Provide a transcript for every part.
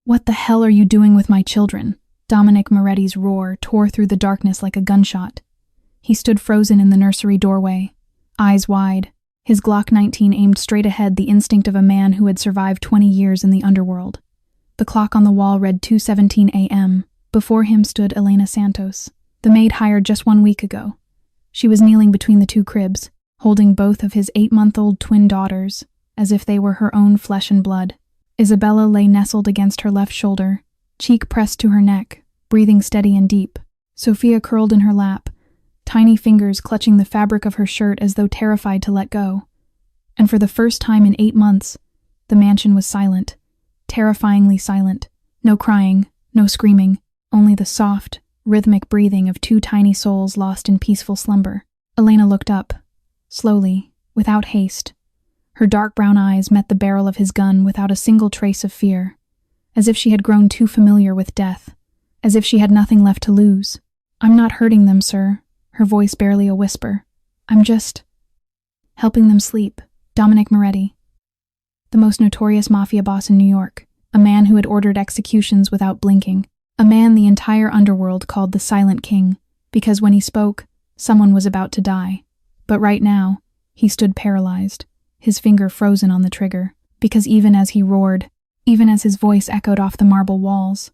"What the hell are you doing with my children?" Dominic Moretti's roar tore through the darkness like a gunshot. He stood frozen in the nursery doorway, eyes wide, his Glock 19 aimed straight ahead, the instinct of a man who had survived 20 years in the underworld. The clock on the wall read 2:17 a.m. Before him stood Elena Santos, the maid hired just 1 week ago. She was kneeling between the two cribs, holding both of his 8-month-old twin daughters, as if they were her own flesh and blood. Isabella lay nestled against her left shoulder, cheek pressed to her neck, breathing steady and deep. Sophia curled in her lap, tiny fingers clutching the fabric of her shirt as though terrified to let go. And for the first time in 8 months, the mansion was silent, terrifyingly silent. No crying, no screaming, only the soft, rhythmic breathing of two tiny souls lost in peaceful slumber. Elena looked up, slowly, without haste. Her dark brown eyes met the barrel of his gun without a single trace of fear, as if she had grown too familiar with death, as if she had nothing left to lose. "I'm not hurting them, sir," her voice barely a whisper. "I'm just helping them sleep." Dominic Moretti, the most notorious mafia boss in New York, a man who had ordered executions without blinking, a man the entire underworld called the Silent King, because when he spoke, someone was about to die. But right now, he stood paralyzed, his finger frozen on the trigger, because even as he roared, even as his voice echoed off the marble walls,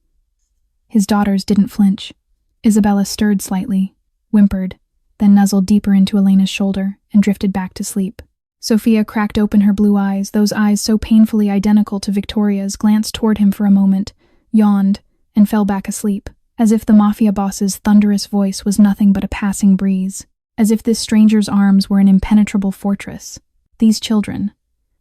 his daughters didn't flinch. Isabella stirred slightly, whimpered, then nuzzled deeper into Elena's shoulder and drifted back to sleep. Sophia cracked open her blue eyes, those eyes so painfully identical to Victoria's, glanced toward him for a moment, yawned, and fell back asleep, as if the mafia boss's thunderous voice was nothing but a passing breeze, as if this stranger's arms were an impenetrable fortress. These children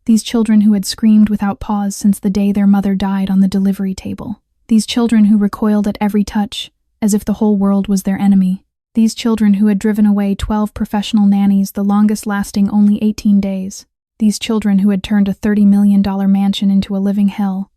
who had screamed without pause since the day their mother died on the delivery table. These children who recoiled at every touch, as if the whole world was their enemy. These children who had driven away 12 professional nannies, the longest lasting only 18 days. These children who had turned a $30 million mansion into a living hell,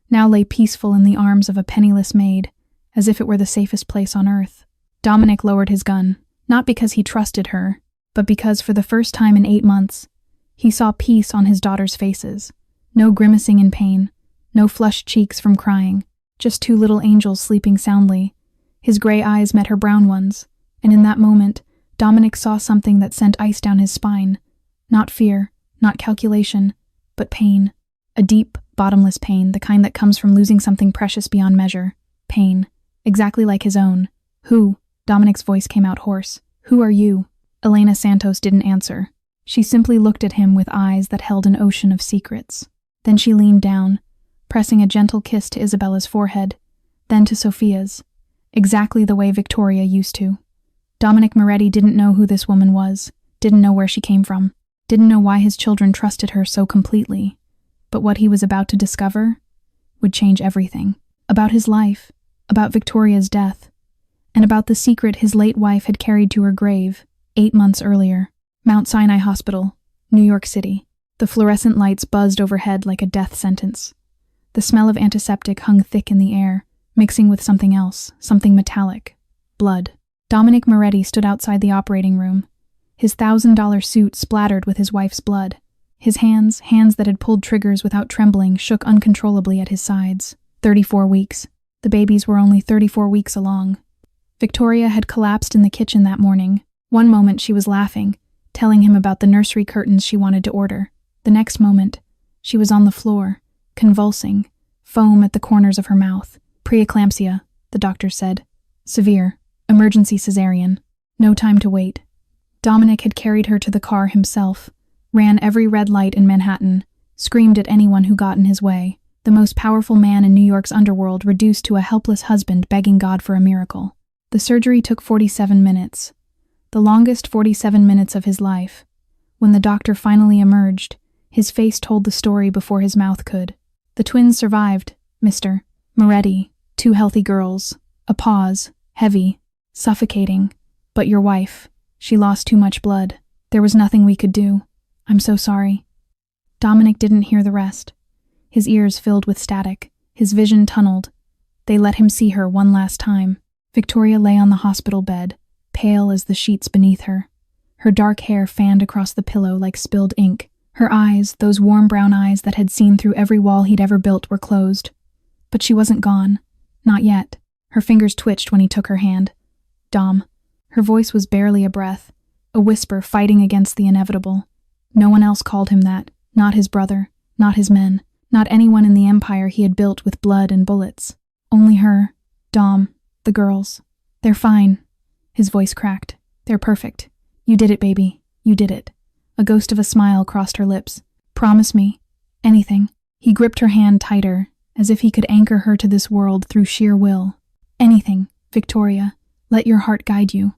now lay peaceful in the arms of a penniless maid, as if it were the safest place on earth. Dominic lowered his gun, not because he trusted her, but because for the first time in 8 months, he saw peace on his daughters' faces. No grimacing in pain, no flushed cheeks from crying, just two little angels sleeping soundly. His gray eyes met her brown ones, and in that moment, Dominic saw something that sent ice down his spine. Not fear, not calculation, but pain. A deep, bottomless pain, the kind that comes from losing something precious beyond measure. Pain, exactly like his own. "Who?" Dominic's voice came out hoarse. "Who are you?" Elena Santos didn't answer. She simply looked at him with eyes that held an ocean of secrets. Then she leaned down, pressing a gentle kiss to Isabella's forehead, then to Sophia's, exactly the way Victoria used to. Dominic Moretti didn't know who this woman was, didn't know where she came from, didn't know why his children trusted her so completely. But what he was about to discover would change everything. About his life, about Victoria's death, and about the secret his late wife had carried to her grave 8 months earlier. Mount Sinai Hospital, New York City. The fluorescent lights buzzed overhead like a death sentence. The smell of antiseptic hung thick in the air, mixing with something else, something metallic. Blood. Dominic Moretti stood outside the operating room, his $1,000 suit splattered with his wife's blood. His hands that had pulled triggers without trembling, shook uncontrollably at his sides. 34 weeks. The babies were only 34 weeks along. Victoria had collapsed in the kitchen that morning. One moment she was laughing, telling him about the nursery curtains she wanted to order. The next moment, she was on the floor, convulsing, foam at the corners of her mouth. Preeclampsia, the doctor said. Severe. Emergency cesarean. No time to wait. Dominic had carried her to the car himself, ran every red light in Manhattan, screamed at anyone who got in his way. The most powerful man in New York's underworld reduced to a helpless husband begging God for a miracle. The surgery took 47 minutes. The longest 47 minutes of his life. When the doctor finally emerged, his face told the story before his mouth could. The twins survived, Mr. Moretti. 2 healthy girls. A pause, heavy, suffocating. But your wife, she lost too much blood. There was nothing we could do. I'm so sorry. Dominic didn't hear the rest. His ears filled with static, his vision tunneled. They let him see her one last time. Victoria lay on the hospital bed, pale as the sheets beneath her. Her dark hair fanned across the pillow like spilled ink. Her eyes, those warm brown eyes that had seen through every wall he'd ever built, were closed. But she wasn't gone. Not yet. Her fingers twitched when he took her hand. Dom. Her voice was barely a breath, a whisper fighting against the inevitable. No one else called him that. Not his brother. Not his men. Not anyone in the empire he had built with blood and bullets. Only her. Dom. The girls. They're fine. His voice cracked. They're perfect. You did it, baby. You did it. A ghost of a smile crossed her lips. Promise me. Anything. He gripped her hand tighter, as if he could anchor her to this world through sheer will. Anything, Victoria. Let your heart guide you.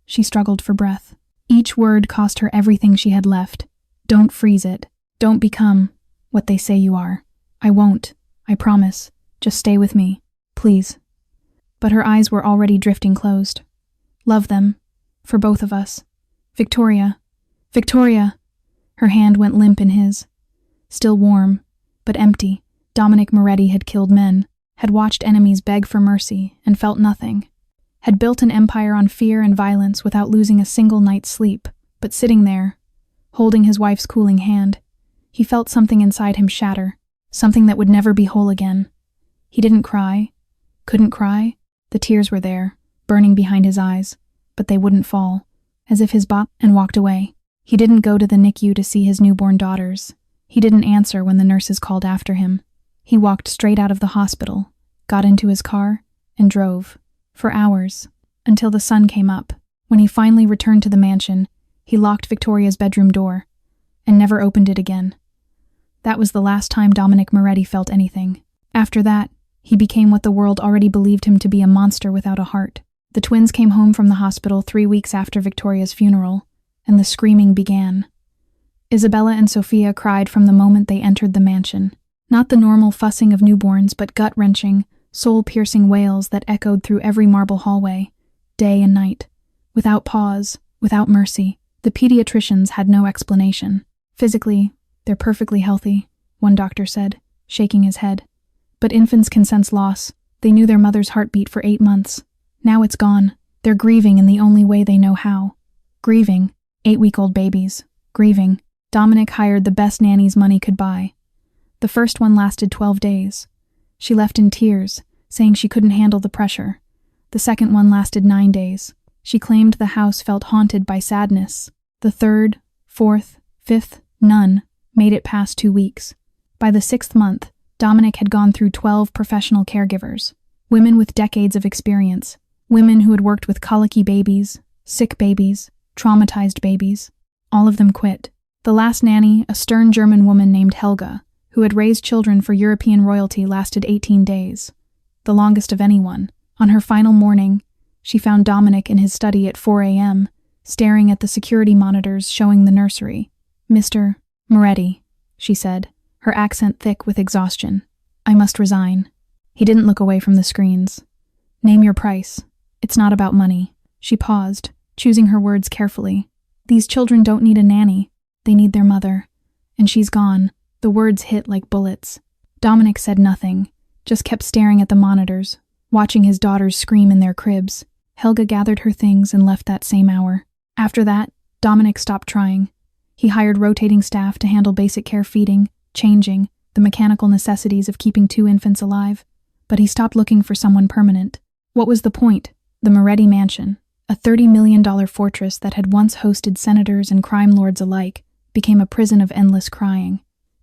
She struggled for breath. Each word cost her everything she had left. Don't freeze it. Don't become what they say you are. I won't. I promise. Just stay with me. Please. But her eyes were already drifting closed. Love them. For both of us. Victoria. Victoria. Her hand went limp in his. Still warm, but empty. Dominic Moretti had killed men, had watched enemies beg for mercy, and felt nothing. Had built an empire on fear and violence without losing a single night's sleep, but sitting there, holding his wife's cooling hand, he felt something inside him shatter, something that would never be whole again. He didn't cry, couldn't cry. The tears were there, burning behind his eyes, but they wouldn't fall, as if his bop and walked away. He didn't go to the NICU to see his newborn daughters. He didn't answer when the nurses called after him. He walked straight out of the hospital, got into his car, and drove, for hours, until the sun came up. When he finally returned to the mansion, he locked Victoria's bedroom door, and never opened it again. That was the last time Dominic Moretti felt anything. After that, he became what the world already believed him to be, a monster without a heart. The twins came home from the hospital 3 weeks after Victoria's funeral, and the screaming began. Isabella and Sophia cried from the moment they entered the mansion. Not the normal fussing of newborns, but gut-wrenching, soul-piercing wails that echoed through every marble hallway, day and night. Without pause, without mercy, the pediatricians had no explanation. Physically, they're perfectly healthy, one doctor said, shaking his head. But infants can sense loss. They knew their mother's heartbeat for 8 months. Now it's gone. They're grieving in the only way they know how. Grieving. 8-week-old babies. Grieving. Dominic hired the best nannies money could buy. The first one lasted 12 days. She left in tears, saying she couldn't handle the pressure. The second one lasted 9 days. She claimed the house felt haunted by sadness. The third, fourth, fifth, none made it past 2 weeks. By the 6th month, Dominic had gone through 12 professional caregivers, women with decades of experience, women who had worked with colicky babies, sick babies, traumatized babies. All of them quit. The last nanny, a stern German woman named Helga, who had raised children for European royalty, lasted 18 days, the longest of anyone. On her final morning, she found Dominic in his study at 4 a.m., staring at the security monitors showing the nursery. "Mr. Moretti," she said, her accent thick with exhaustion. "I must resign." He didn't look away from the screens. "Name your price. It's not about money." She paused, choosing her words carefully. "These children don't need a nanny. They need their mother. And she's gone." The words hit like bullets. Dominic said nothing, just kept staring at the monitors, watching his daughters scream in their cribs. Helga gathered her things and left that same hour. After that, Dominic stopped trying. He hired rotating staff to handle basic care, feeding, changing, the mechanical necessities of keeping 2 infants alive. But he stopped looking for someone permanent. What was the point? The Moretti mansion, a $30 million fortress that had once hosted senators and crime lords alike, became a prison of endless crying.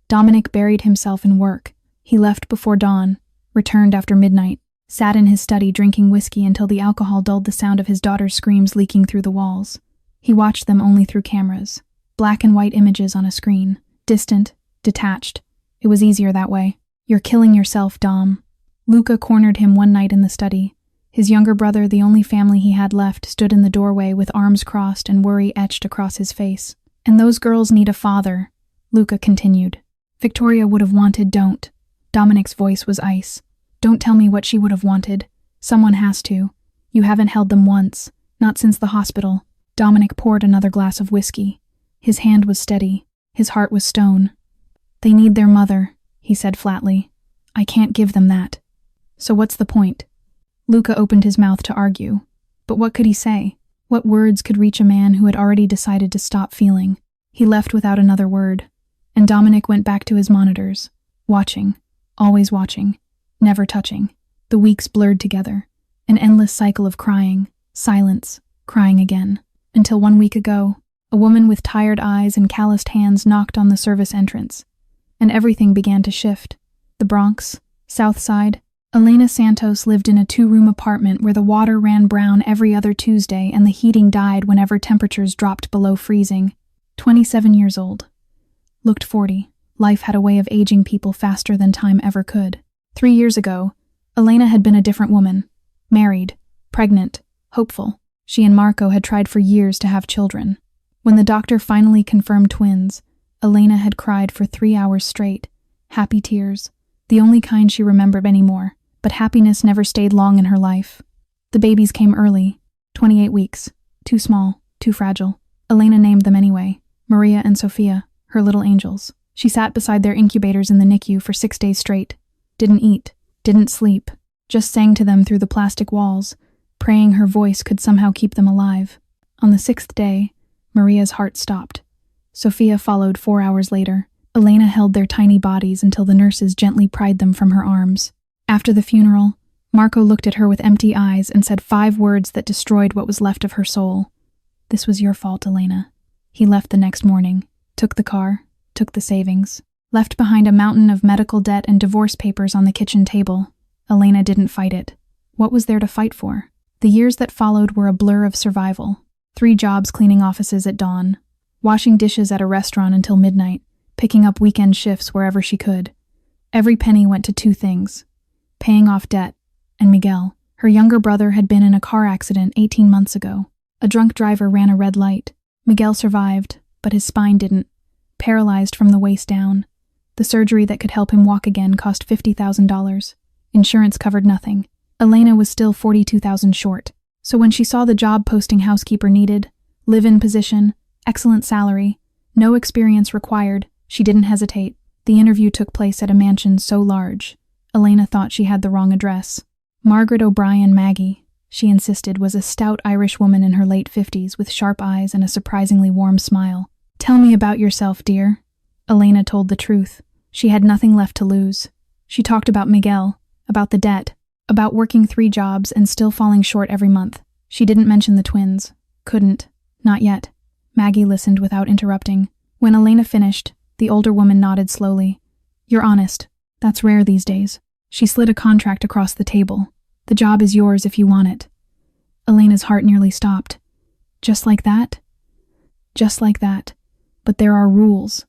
Dominic buried himself in work. He left before dawn, returned after midnight, sat in his study drinking whiskey until the alcohol dulled the sound of his daughter's screams leaking through the walls. He watched them only through cameras, black and white images on a screen, distant, detached. It was easier that way. "You're killing yourself, Dom." Luca cornered him one night in the study. His younger brother, the only family he had left, stood in the doorway with arms crossed and worry etched across his face. "And those girls need a father," Luca continued. "Victoria would have wanted, don't." Dominic's voice was ice. "Don't tell me what she would have wanted. Someone has to. You haven't held them once, not since the hospital." Dominic poured another glass of whiskey. His hand was steady. His heart was stone. "They need their mother," he said flatly. "I can't give them that. So what's the point?" Luca opened his mouth to argue. But what could he say? What words could reach a man who had already decided to stop feeling? He left without another word. And Dominic went back to his monitors, watching, always watching. never touching. The weeks blurred together. An endless cycle of crying, silence, crying again. Until 1 week ago, a woman with tired eyes and calloused hands knocked on the service entrance. And everything began to shift. The Bronx, South Side. Elena Santos lived in a 2-room apartment where the water ran brown every other Tuesday and the heating died whenever temperatures dropped below freezing. 27 years old. Looked 40. Life had a way of aging people faster than time ever could. 3 years ago, Elena had been a different woman. Married, pregnant, hopeful. She and Marco had tried for years to have children. When the doctor finally confirmed twins, Elena had cried for 3 hours straight. Happy tears. The only kind she remembered anymore. But happiness never stayed long in her life. The babies came early, 28 weeks. Too small, too fragile. Elena named them anyway, Maria and Sophia, her little angels. She sat beside their incubators in the NICU for 6 days straight. Didn't eat, didn't sleep, just sang to them through the plastic walls, praying her voice could somehow keep them alive. On the 6th day, Maria's heart stopped. Sophia followed 4 hours later. Elena held their tiny bodies until the nurses gently pried them from her arms. After the funeral, Marco looked at her with empty eyes and said 5 words that destroyed what was left of her soul. "This was your fault, Elena." He left the next morning, took the car, took the savings, left behind a mountain of medical debt and divorce papers on the kitchen table. Elena didn't fight it. What was there to fight for? The years that followed were a blur of survival. 3 jobs cleaning offices at dawn, washing dishes at a restaurant until midnight, picking up weekend shifts wherever she could. Every penny went to 2 things: paying off debt, and Miguel. Her younger brother had been in a car accident 18 months ago. A drunk driver ran a red light. Miguel survived, but his spine didn't. Paralyzed from the waist down. The surgery that could help him walk again cost $50,000. Insurance covered nothing. Elena was still $42,000 short. So when she saw the job posting housekeeper needed, live-in position, excellent salary, no experience required, she didn't hesitate. The interview took place at a mansion so large, Elena thought she had the wrong address. Margaret O'Brien Maggie, she insisted, was a stout Irish woman in her late 50s with sharp eyes and a surprisingly warm smile. "Tell me about yourself, dear." Elena told the truth. She had nothing left to lose. She talked about Miguel, about the debt, about working 3 jobs and still falling short every month. She didn't mention the twins. Couldn't. Not yet. Maggie listened without interrupting. When Elena finished, the older woman nodded slowly. "You're honest. That's rare these days." She slid a contract across the table. "The job is yours if you want it." Elena's heart nearly stopped. "Just like that?" "Just like that. But there are rules."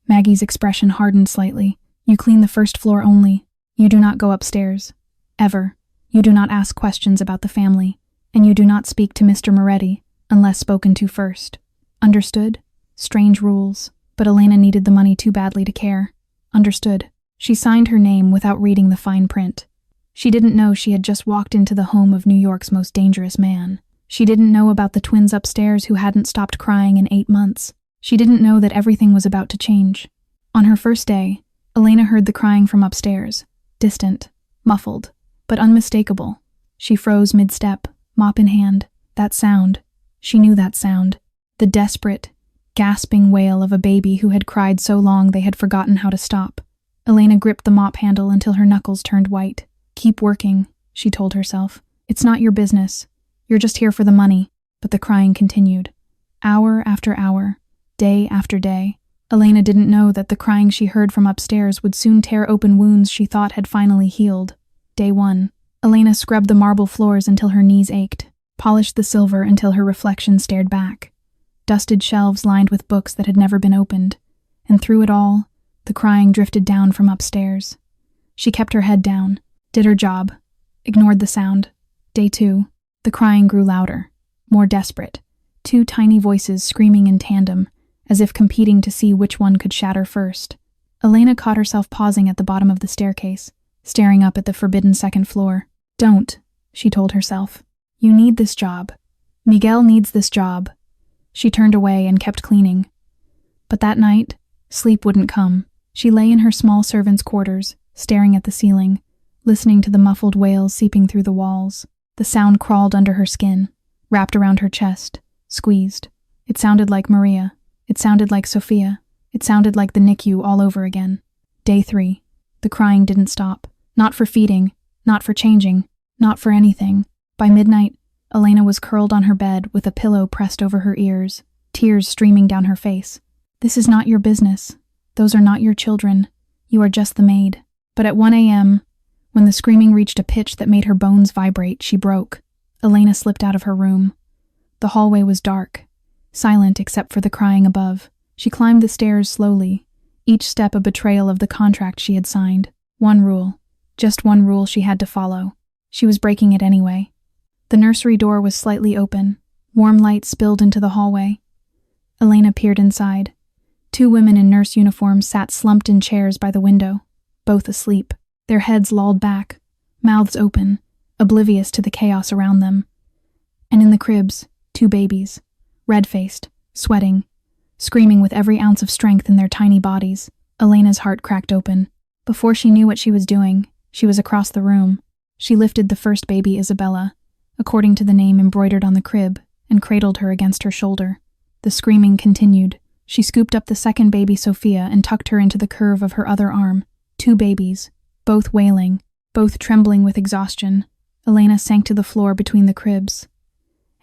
Maggie's expression hardened slightly. "You clean the first floor only. You do not go upstairs. Ever. You do not ask questions about the family. And you do not speak to Mr. Moretti, unless spoken to first. Understood?" Strange rules, but Elena needed the money too badly to care. Understood. She signed her name without reading the fine print. She didn't know she had just walked into the home of New York's most dangerous man. She didn't know about the twins upstairs who hadn't stopped crying in 8 months. She didn't know that everything was about to change. On her first day, Elena heard the crying from upstairs. Distant, muffled, but unmistakable. She froze mid-step, mop in hand. That sound. She knew that sound. The desperate, gasping wail of a baby who had cried so long they had forgotten how to stop. Elena gripped the mop handle until her knuckles turned white. "Keep working," she told herself. "It's not your business. You're just here for the money." But the crying continued. Hour after hour, day after day. Elena didn't know that the crying she heard from upstairs would soon tear open wounds she thought had finally healed. Day 1. Elena scrubbed the marble floors until her knees ached, polished the silver until her reflection stared back, dusted shelves lined with books that had never been opened, and through it all, the crying drifted down from upstairs. She kept her head down, did her job, ignored the sound. Day 2. The crying grew louder, more desperate. 2 tiny voices screaming in tandem, as if competing to see which one could shatter first. Elena caught herself pausing at the bottom of the staircase, staring up at the forbidden 2nd floor. "Don't," she told herself. "You need this job. Miguel needs this job." She turned away and kept cleaning. But that night, sleep wouldn't come. She lay in her small servants' quarters, staring at the ceiling, listening to the muffled wails seeping through the walls. The sound crawled under her skin, wrapped around her chest, squeezed. It sounded like Maria. It sounded like Sophia. It sounded like the NICU all over again. Day 3. The crying didn't stop. Not for feeding, not for changing, not for anything. By midnight, Elena was curled on her bed with a pillow pressed over her ears, tears streaming down her face. This is not your business. Those are not your children. You are just the maid. But at 1 a.m., when the screaming reached a pitch that made her bones vibrate, she broke. Elena slipped out of her room. The hallway was dark, silent except for the crying above. She climbed the stairs slowly, each step a betrayal of the contract she had signed. One rule, just one rule she had to follow. She was breaking it anyway. The nursery door was slightly open. Warm light spilled into the hallway. Elena peered inside. 2 women in nurse uniforms sat slumped in chairs by the window, both asleep, their heads lolled back, mouths open, oblivious to the chaos around them. And in the cribs, 2 babies, red-faced, sweating, screaming with every ounce of strength in their tiny bodies. Elena's heart cracked open. Before she knew what she was doing, she was across the room. She lifted the first baby, Isabella, according to the name embroidered on the crib, and cradled her against her shoulder. The screaming continued. She scooped up the second baby, Sophia, and tucked her into the curve of her other arm. 2 babies, both wailing, both trembling with exhaustion. Elena sank to the floor between the cribs,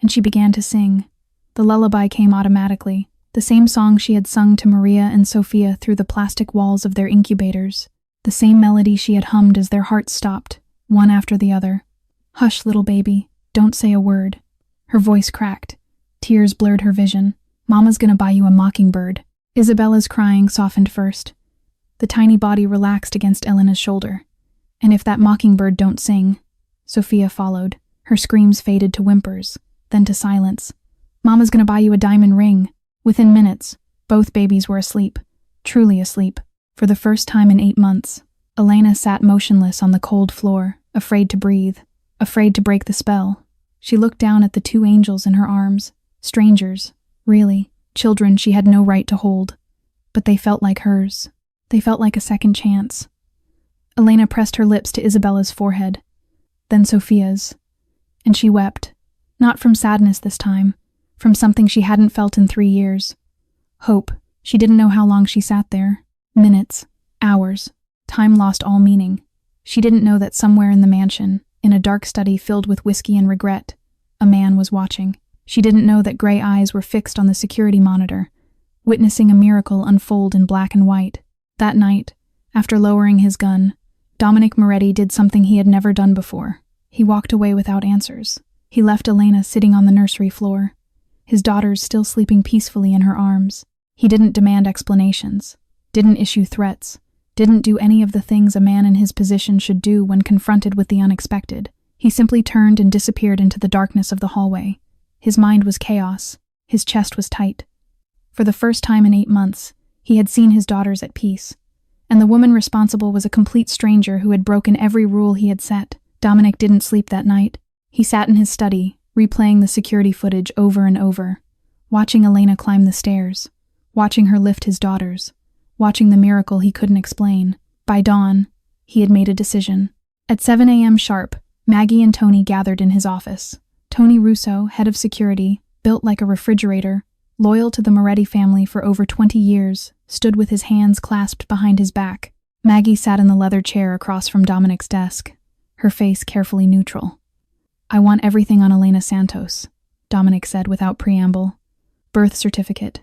and she began to sing. The lullaby came automatically, the same song she had sung to Maria and Sophia through the plastic walls of their incubators, the same melody she had hummed as their hearts stopped, one after the other. "Hush, little baby, don't say a word." Her voice cracked. Tears blurred her vision. "Mama's gonna buy you a mockingbird." Isabella's crying softened first. The tiny body relaxed against Elena's shoulder. "And if that mockingbird don't sing," Sophia followed. Her screams faded to whimpers, then to silence. "Mama's gonna buy you a diamond ring." Within minutes, both babies were asleep, truly asleep. For the first time in 8 months, Elena sat motionless on the cold floor, afraid to breathe, afraid to break the spell. She looked down at the 2 angels in her arms, strangers, really, children she had no right to hold. But they felt like hers. They felt like a second chance. Elena pressed her lips to Isabella's forehead, then Sophia's, and she wept, not from sadness this time, from something she hadn't felt in 3 years. Hope. She didn't know how long she sat there. Minutes, hours, time lost all meaning. She didn't know that somewhere in the mansion, in a dark study filled with whiskey and regret, a man was watching. She didn't know that gray eyes were fixed on the security monitor, witnessing a miracle unfold in black and white. That night, after lowering his gun, Dominic Moretti did something he had never done before. He walked away without answers. He left Elena sitting on the nursery floor, his daughters still sleeping peacefully in her arms. He didn't demand explanations, didn't issue threats, didn't do any of the things a man in his position should do when confronted with the unexpected. He simply turned and disappeared into the darkness of the hallway. His mind was chaos. His chest was tight. For the first time in 8 months, he had seen his daughters at peace, and the woman responsible was a complete stranger who had broken every rule he had set. Dominic didn't sleep that night. He sat in his study, replaying the security footage over and over, watching Elena climb the stairs, watching her lift his daughters, watching the miracle he couldn't explain. By dawn, he had made a decision. At 7 a.m. sharp, Maggie and Tony gathered in his office. Tony Russo, head of security, built like a refrigerator, loyal to the Moretti family for over 20 years, stood with his hands clasped behind his back. Maggie sat in the leather chair across from Dominic's desk, her face carefully neutral. "I want everything on Elena Santos," Dominic said without preamble. "Birth certificate,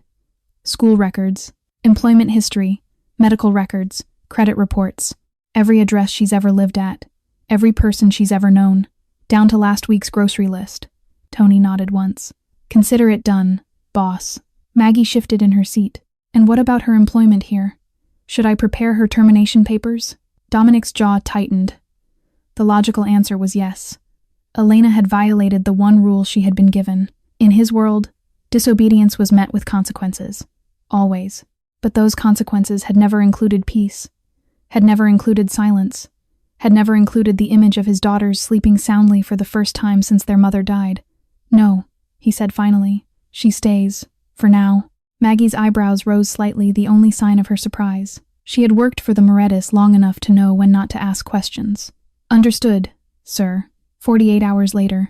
school records, employment history, medical records, credit reports, every address she's ever lived at, every person she's ever known, down to last week's grocery list." Tony nodded once. "Consider it done, boss." Maggie shifted in her seat. "And what about her employment here? Should I prepare her termination papers?" Dominic's jaw tightened. The logical answer was yes. Elena had violated the one rule she had been given. In his world, disobedience was met with consequences. Always. But those consequences had never included peace, had never included silence, had never included the image of his daughters sleeping soundly for the first time since their mother died. "No," he said finally. "She stays. For now." Maggie's eyebrows rose slightly, the only sign of her surprise. She had worked for the Morettis long enough to know when not to ask questions. "Understood, sir." 48 hours later,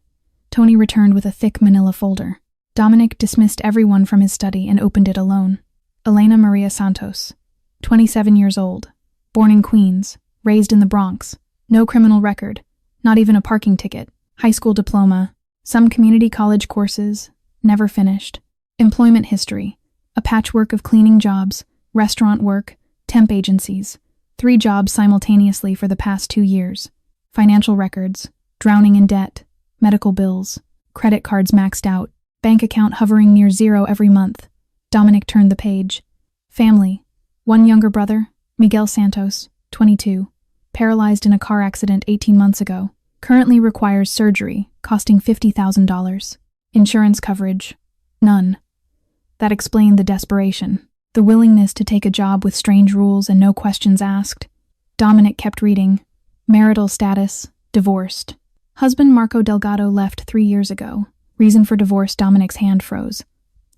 Tony returned with a thick manila folder. Dominic dismissed everyone from his study and opened it alone. Elena Maria Santos, 27 years old, born in Queens, raised in the Bronx, No criminal record, not even a parking ticket. High school diploma, some community college courses, never finished. Employment history, a patchwork of cleaning jobs, restaurant work, temp agencies, 3 jobs simultaneously for the past 2 years. Financial records, drowning in debt, medical bills, credit cards maxed out, bank account hovering near zero every month. Dominic turned the page. Family, 1 younger brother, Miguel Santos, 22, paralyzed in a car accident 18 months ago, currently requires surgery, costing $50,000. Insurance coverage, none. That explained the desperation, the willingness to take a job with strange rules and no questions asked. Dominic kept reading. Marital status, divorced. Husband Marco Delgado left 3 years ago. Reason for divorce, Dominic's hand froze.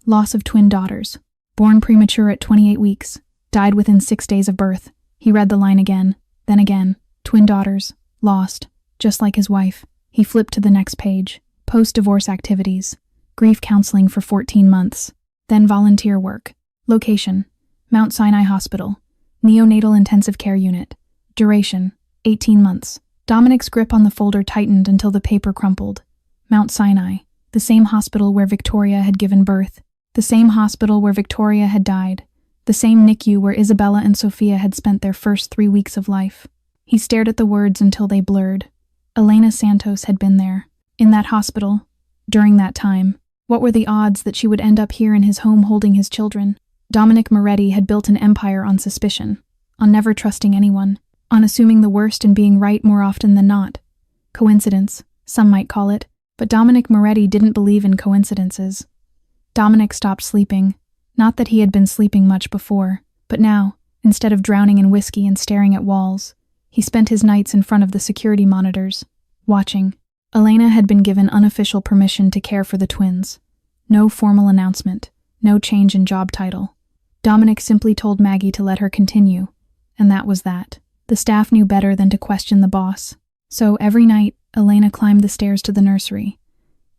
Loss of twin daughters. Born premature at 28 weeks. Died within 6 days of birth. He read the line again, then again. Twin daughters. Lost. Just like his wife. He flipped to the next page. Post-divorce activities. Grief counseling for 14 months. Then volunteer work. Location. Mount Sinai Hospital. Neonatal intensive care unit. Duration. 18 months. Dominic's grip on the folder tightened until the paper crumpled. Mount Sinai. The same hospital where Victoria had given birth. The same hospital where Victoria had died. The same NICU where Isabella and Sophia had spent their first 3 weeks of life. He stared at the words until they blurred. Elena Santos had been there. In that hospital. During that time. What were the odds that she would end up here in his home holding his children? Dominic Moretti had built an empire on suspicion. On never trusting anyone. On assuming the worst and being right more often than not. Coincidence, some might call it, but Dominic Moretti didn't believe in coincidences. Dominic stopped sleeping. Not that he had been sleeping much before, but now, instead of drowning in whiskey and staring at walls, he spent his nights in front of the security monitors, watching. Elena had been given unofficial permission to care for the twins. No formal announcement, no change in job title. Dominic simply told Maggie to let her continue, and that was that. The staff knew better than to question the boss. So every night, Elena climbed the stairs to the nursery.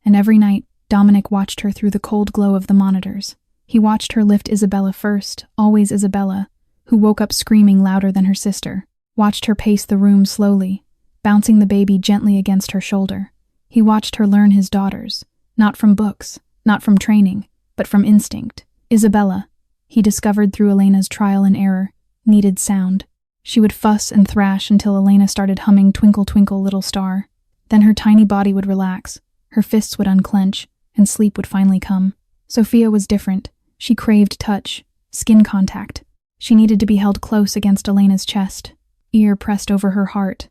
And every night, Dominic watched her through the cold glow of the monitors. He watched her lift Isabella first, always Isabella, who woke up screaming louder than her sister. Watched her pace the room slowly, bouncing the baby gently against her shoulder. He watched her learn his daughters, not from books, not from training, but from instinct. Isabella, he discovered through Elena's trial and error, needed sound. She would fuss and thrash until Elena started humming Twinkle Twinkle Little Star. Then her tiny body would relax, her fists would unclench, and sleep would finally come. Sophia was different. She craved touch, skin contact. She needed to be held close against Elena's chest, ear pressed over her heart,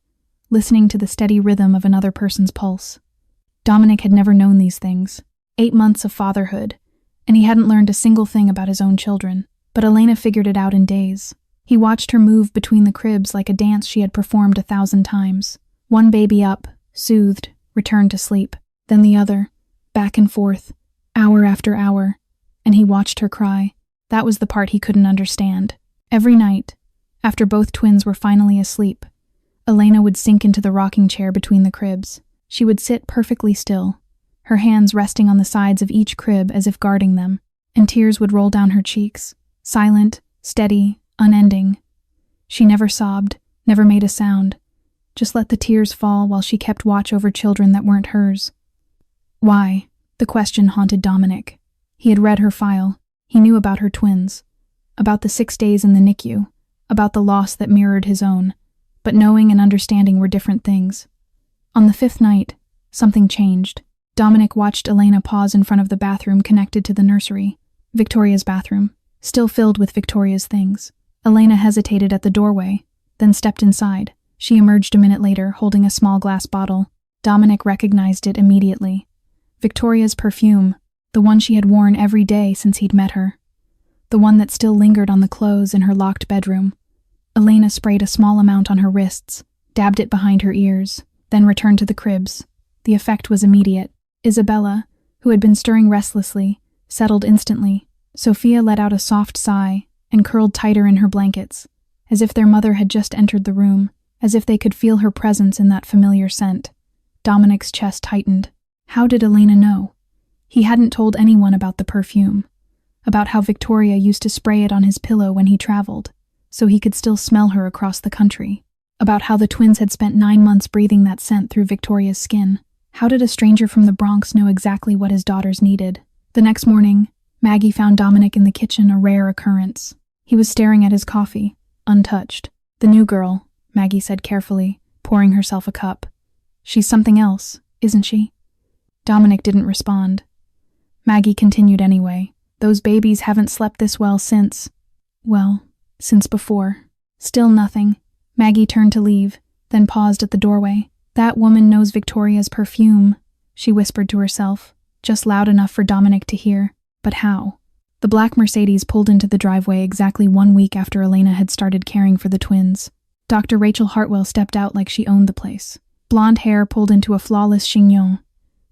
listening to the steady rhythm of another person's pulse. Dominic had never known these things. 8 months of fatherhood, and he hadn't learned a single thing about his own children. But Elena figured it out in days. He watched her move between the cribs like a dance she had performed 1,000 times. One baby up, soothed, returned to sleep. Then the other, back and forth, hour after hour. And he watched her cry. That was the part he couldn't understand. Every night, after both twins were finally asleep, Elena would sink into the rocking chair between the cribs. She would sit perfectly still, her hands resting on the sides of each crib as if guarding them, and tears would roll down her cheeks, silent, steady, unending. She never sobbed, never made a sound, just let the tears fall while she kept watch over children that weren't hers. Why? The question haunted Dominic. He had read her file. He knew about her twins, about the 6 days in the NICU, about the loss that mirrored his own, but knowing and understanding were different things. On the 5th night, something changed. Dominic watched Elena pause in front of the bathroom connected to the nursery, Victoria's bathroom, still filled with Victoria's things. Elena hesitated at the doorway, then stepped inside. She emerged a minute later, holding a small glass bottle. Dominic recognized it immediately. Victoria's perfume, the one she had worn every day since he'd met her. The one that still lingered on the clothes in her locked bedroom. Elena sprayed a small amount on her wrists, dabbed it behind her ears, then returned to the cribs. The effect was immediate. Isabella, who had been stirring restlessly, settled instantly. Sophia let out a soft sigh and curled tighter in her blankets, as if their mother had just entered the room, as if they could feel her presence in that familiar scent. Dominic's chest tightened. How did Elena know? He hadn't told anyone about the perfume, about how Victoria used to spray it on his pillow when he traveled, so he could still smell her across the country. about how the twins had spent 9 months breathing that scent through Victoria's skin. How did a stranger from the Bronx know exactly what his daughters needed? The next morning, Maggie found Dominic in the kitchen, a rare occurrence. He was staring at his coffee, untouched. "The new girl," Maggie said carefully, pouring herself a cup. "She's something else, isn't she?" Dominic didn't respond. Maggie continued anyway. "Those babies haven't slept this well since before." Still nothing. Maggie turned to leave, then paused at the doorway. "That woman knows Victoria's perfume," she whispered to herself, just loud enough for Dominic to hear. But how? The black Mercedes pulled into the driveway exactly 1 week after Elena had started caring for the twins. Dr. Rachel Hartwell stepped out like she owned the place. Blonde hair pulled into a flawless chignon,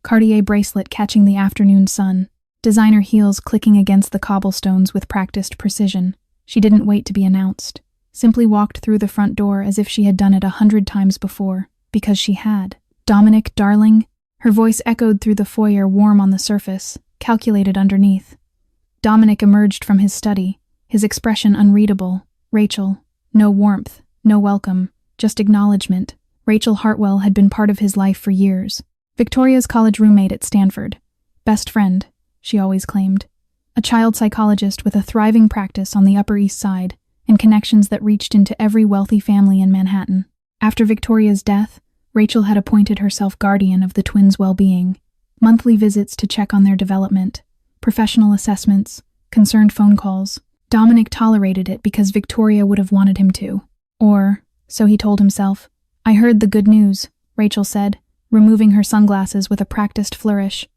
Cartier bracelet catching the afternoon sun, designer heels clicking against the cobblestones with practiced precision. She didn't wait to be announced. Simply walked through the front door as if she had done it 100 times before, because she had. "Dominic, darling." Her voice echoed through the foyer, warm on the surface, calculated underneath. Dominic emerged from his study, his expression unreadable. "Rachel." No warmth, no welcome, just acknowledgement. Rachel Hartwell had been part of his life for years. Victoria's college roommate at Stanford. Best friend, she always claimed. A child psychologist with a thriving practice on the Upper East Side and connections that reached into every wealthy family in Manhattan. After Victoria's death, Rachel had appointed herself guardian of the twins' well-being. Monthly visits to check on their development, professional assessments, concerned phone calls. Dominic tolerated it because Victoria would have wanted him to. Or, so he told himself. "I heard the good news," Rachel said, removing her sunglasses with a practiced flourish.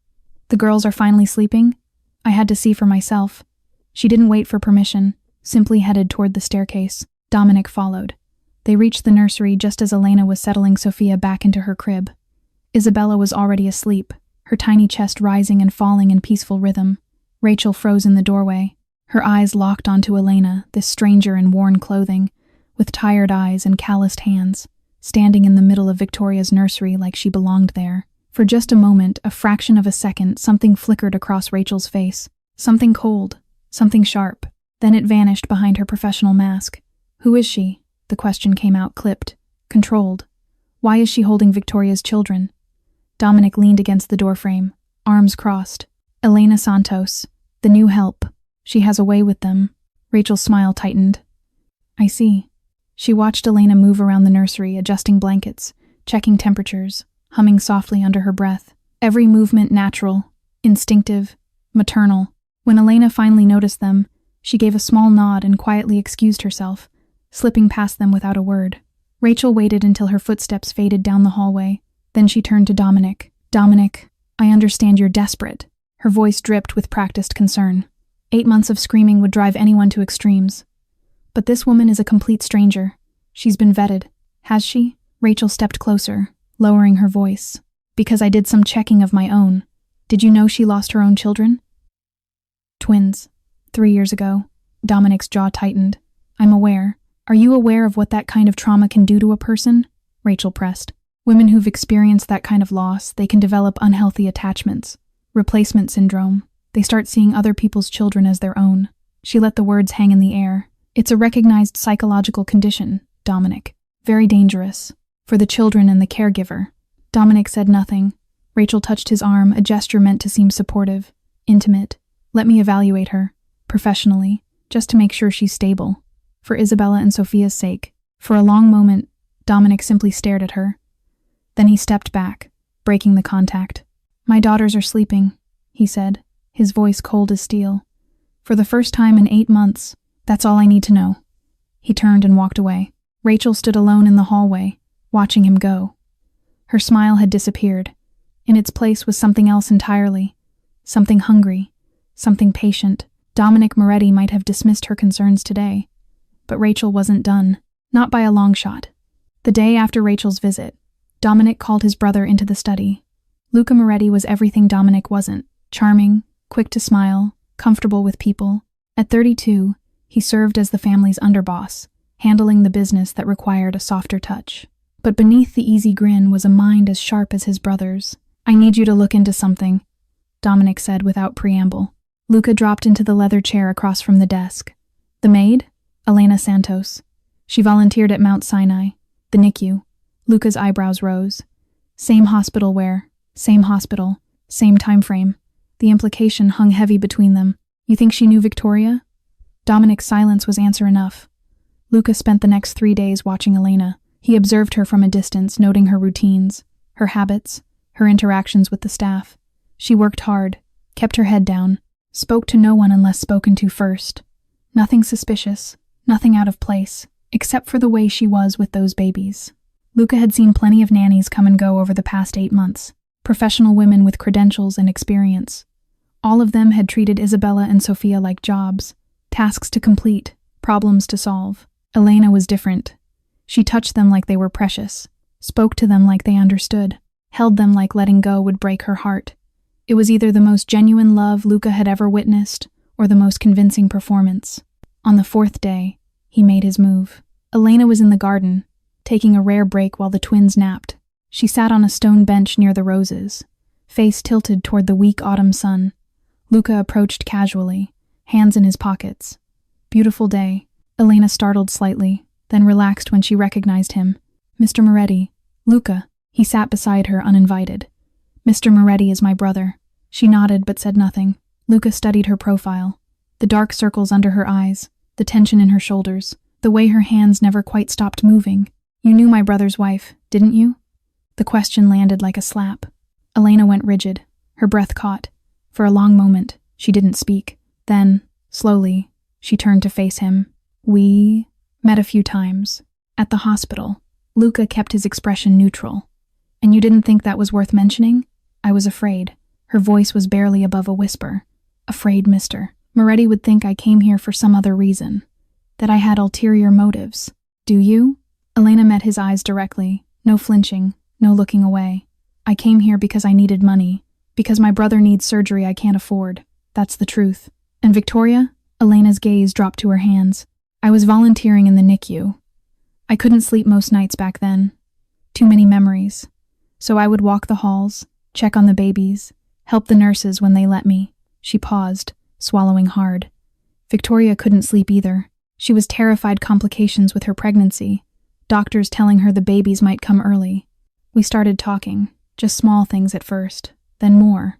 "The girls are finally sleeping?" "I had to see for myself." She didn't wait for permission, simply headed toward the staircase. Dominic followed. They reached the nursery just as Elena was settling Sophia back into her crib. Isabella was already asleep, her tiny chest rising and falling in peaceful rhythm. Rachel froze in the doorway, her eyes locked onto Elena, this stranger in worn clothing, with tired eyes and calloused hands, standing in the middle of Victoria's nursery like she belonged there. For just a moment, a fraction of a second, something flickered across Rachel's face. Something cold, something sharp. Then it vanished behind her professional mask. "Who is she?" The question came out clipped, controlled. "Why is she holding Victoria's children?" Dominic leaned against the doorframe, arms crossed. "Elena Santos, the new help. She has a way with them." Rachel's smile tightened. "I see." She watched Elena move around the nursery, adjusting blankets, checking temperatures, humming softly under her breath. Every movement natural, instinctive, maternal. When Elena finally noticed them, she gave a small nod and quietly excused herself, slipping past them without a word. Rachel waited until her footsteps faded down the hallway. Then she turned to Dominic. "Dominic, I understand you're desperate." Her voice dripped with practiced concern. 8 months of screaming would drive anyone to extremes. "But this woman is a complete stranger. She's been vetted." "Has she?" Rachel stepped closer, lowering her voice. "Because I did some checking of my own. Did you know she lost her own children?" "Twins. 3 years ago." Dominic's jaw tightened. "I'm aware. Are you aware of what that kind of trauma can do to a person?" Rachel pressed. "Women who've experienced that kind of loss, they can develop unhealthy attachments. Replacement syndrome. They start seeing other people's children as their own." She let the words hang in the air. "It's a recognized psychological condition, Dominic. Very dangerous. For the children and the caregiver." Dominic said nothing. Rachel touched his arm, a gesture meant to seem supportive, intimate. "Let me evaluate her, professionally, just to make sure she's stable. For Isabella and Sophia's sake." For a long moment, Dominic simply stared at her. Then he stepped back, breaking the contact. "My daughters are sleeping," he said, his voice cold as steel. "For the first time in 8 months, that's all I need to know." He turned and walked away. Rachel stood alone in the hallway, watching him go. Her smile had disappeared. In its place was something else entirely. Something hungry, something patient. Dominic Moretti might have dismissed her concerns today, but Rachel wasn't done. Not by a long shot. The day after Rachel's visit, Dominic called his brother into the study. Luca Moretti was everything Dominic wasn't. Charming, quick to smile, comfortable with people. At 32, he served as the family's underboss, handling the business that required a softer touch. But beneath the easy grin was a mind as sharp as his brother's. "I need you to look into something," Dominic said without preamble. Luca dropped into the leather chair across from the desk. "The maid? Elena Santos. She volunteered at Mount Sinai. The NICU. Luca's eyebrows rose. Same hospital where? Same hospital. Same time frame. The implication hung heavy between them. You think she knew Victoria? Dominic's silence was answer enough. Luca spent the next 3 days watching Elena. He observed her from a distance, noting her routines, her habits, her interactions with the staff. She worked hard, kept her head down, spoke to no one unless spoken to first. Nothing suspicious, nothing out of place, except for the way she was with those babies. Luca had seen plenty of nannies come and go over the past 8 months, professional women with credentials and experience. All of them had treated Isabella and Sophia like jobs, tasks to complete, problems to solve. Elena was different. She touched them like they were precious, spoke to them like they understood, held them like letting go would break her heart. It was either the most genuine love Luca had ever witnessed or the most convincing performance. On the 4th day, he made his move. Elena was in the garden, taking a rare break while the twins napped. She sat on a stone bench near the roses, face tilted toward the weak autumn sun. Luca approached casually, hands in his pockets. Beautiful day. Elena startled slightly, then relaxed when she recognized him. Mr. Moretti. Luca. He sat beside her uninvited. Mr. Moretti is my brother. She nodded but said nothing. Luca studied her profile. The dark circles under her eyes, the tension in her shoulders, the way her hands never quite stopped moving. You knew my brother's wife, didn't you? The question landed like a slap. Elena went rigid, her breath caught. For a long moment, she didn't speak. Then, slowly, she turned to face him. We met a few times. At the hospital. Luca kept his expression neutral. And you didn't think that was worth mentioning? I was afraid. Her voice was barely above a whisper. Afraid, Mr. Moretti would think I came here for some other reason. That I had ulterior motives. Do you? Elena met his eyes directly. No flinching, no looking away. I came here because I needed money. Because my brother needs surgery I can't afford. That's the truth. And Victoria? Elena's gaze dropped to her hands. I was volunteering in the NICU. I couldn't sleep most nights back then. Too many memories. So I would walk the halls, check on the babies, help the nurses when they let me. She paused, swallowing hard. Victoria couldn't sleep either. She was terrified complications with her pregnancy. Doctors telling her the babies might come early. We started talking, just small things at first, then more.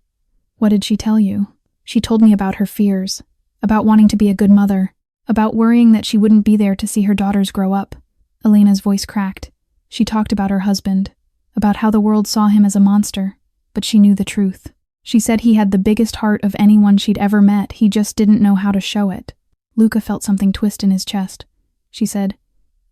What did she tell you? She told me about her fears, about wanting to be a good mother, about worrying that she wouldn't be there to see her daughters grow up. Elena's voice cracked. She talked about her husband, about how the world saw him as a monster, but she knew the truth. She said he had the biggest heart of anyone she'd ever met, he just didn't know how to show it. Luca felt something twist in his chest. She said,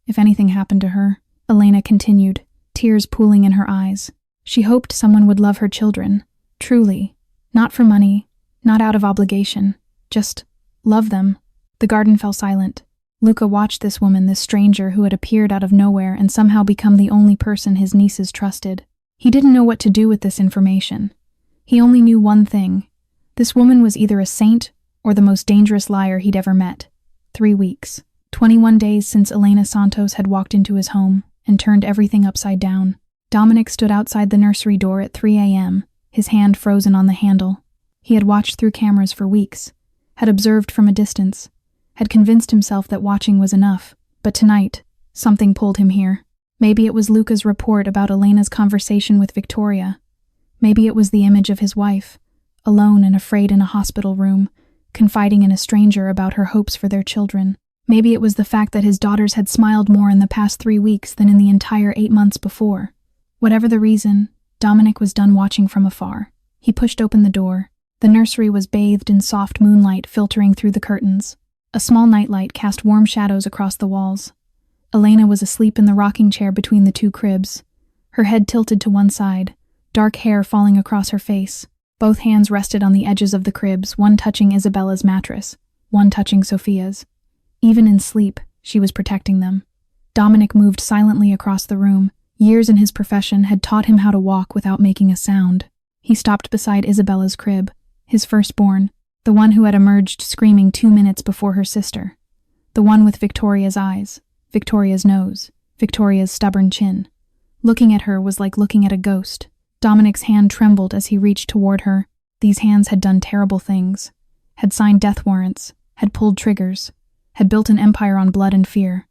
if anything happened to her, Elena continued, tears pooling in her eyes. She hoped someone would love her children, truly, not for money, not out of obligation, just love them. The garden fell silent. Luca watched this woman, this stranger who had appeared out of nowhere and somehow become the only person his nieces trusted. He didn't know what to do with this information. He only knew one thing. This woman was either a saint or the most dangerous liar he'd ever met. 3 weeks. 21 days since Elena Santos had walked into his home and turned everything upside down. Dominic stood outside the nursery door at 3 a.m., his hand frozen on the handle. He had watched through cameras for weeks, had observed from a distance, had convinced himself that watching was enough. But tonight, something pulled him here. Maybe it was Luca's report about Elena's conversation with Victoria. Maybe it was the image of his wife, alone and afraid in a hospital room, confiding in a stranger about her hopes for their children. Maybe it was the fact that his daughters had smiled more in the past 3 weeks than in the entire 8 months before. Whatever the reason, Dominic was done watching from afar. He pushed open the door. The nursery was bathed in soft moonlight filtering through the curtains. A small nightlight cast warm shadows across the walls. Elena was asleep in the rocking chair between the 2 cribs, her head tilted to one side, dark hair falling across her face. Both hands rested on the edges of the cribs, one touching Isabella's mattress, one touching Sophia's. Even in sleep, she was protecting them. Dominic moved silently across the room. Years in his profession had taught him how to walk without making a sound. He stopped beside Isabella's crib, his firstborn, the one who had emerged screaming 2 minutes before her sister. The one with Victoria's eyes, Victoria's nose, Victoria's stubborn chin. Looking at her was like looking at a ghost. Dominic's hand trembled as he reached toward her. These hands had done terrible things, had signed death warrants, had pulled triggers, had built an empire on blood and fear.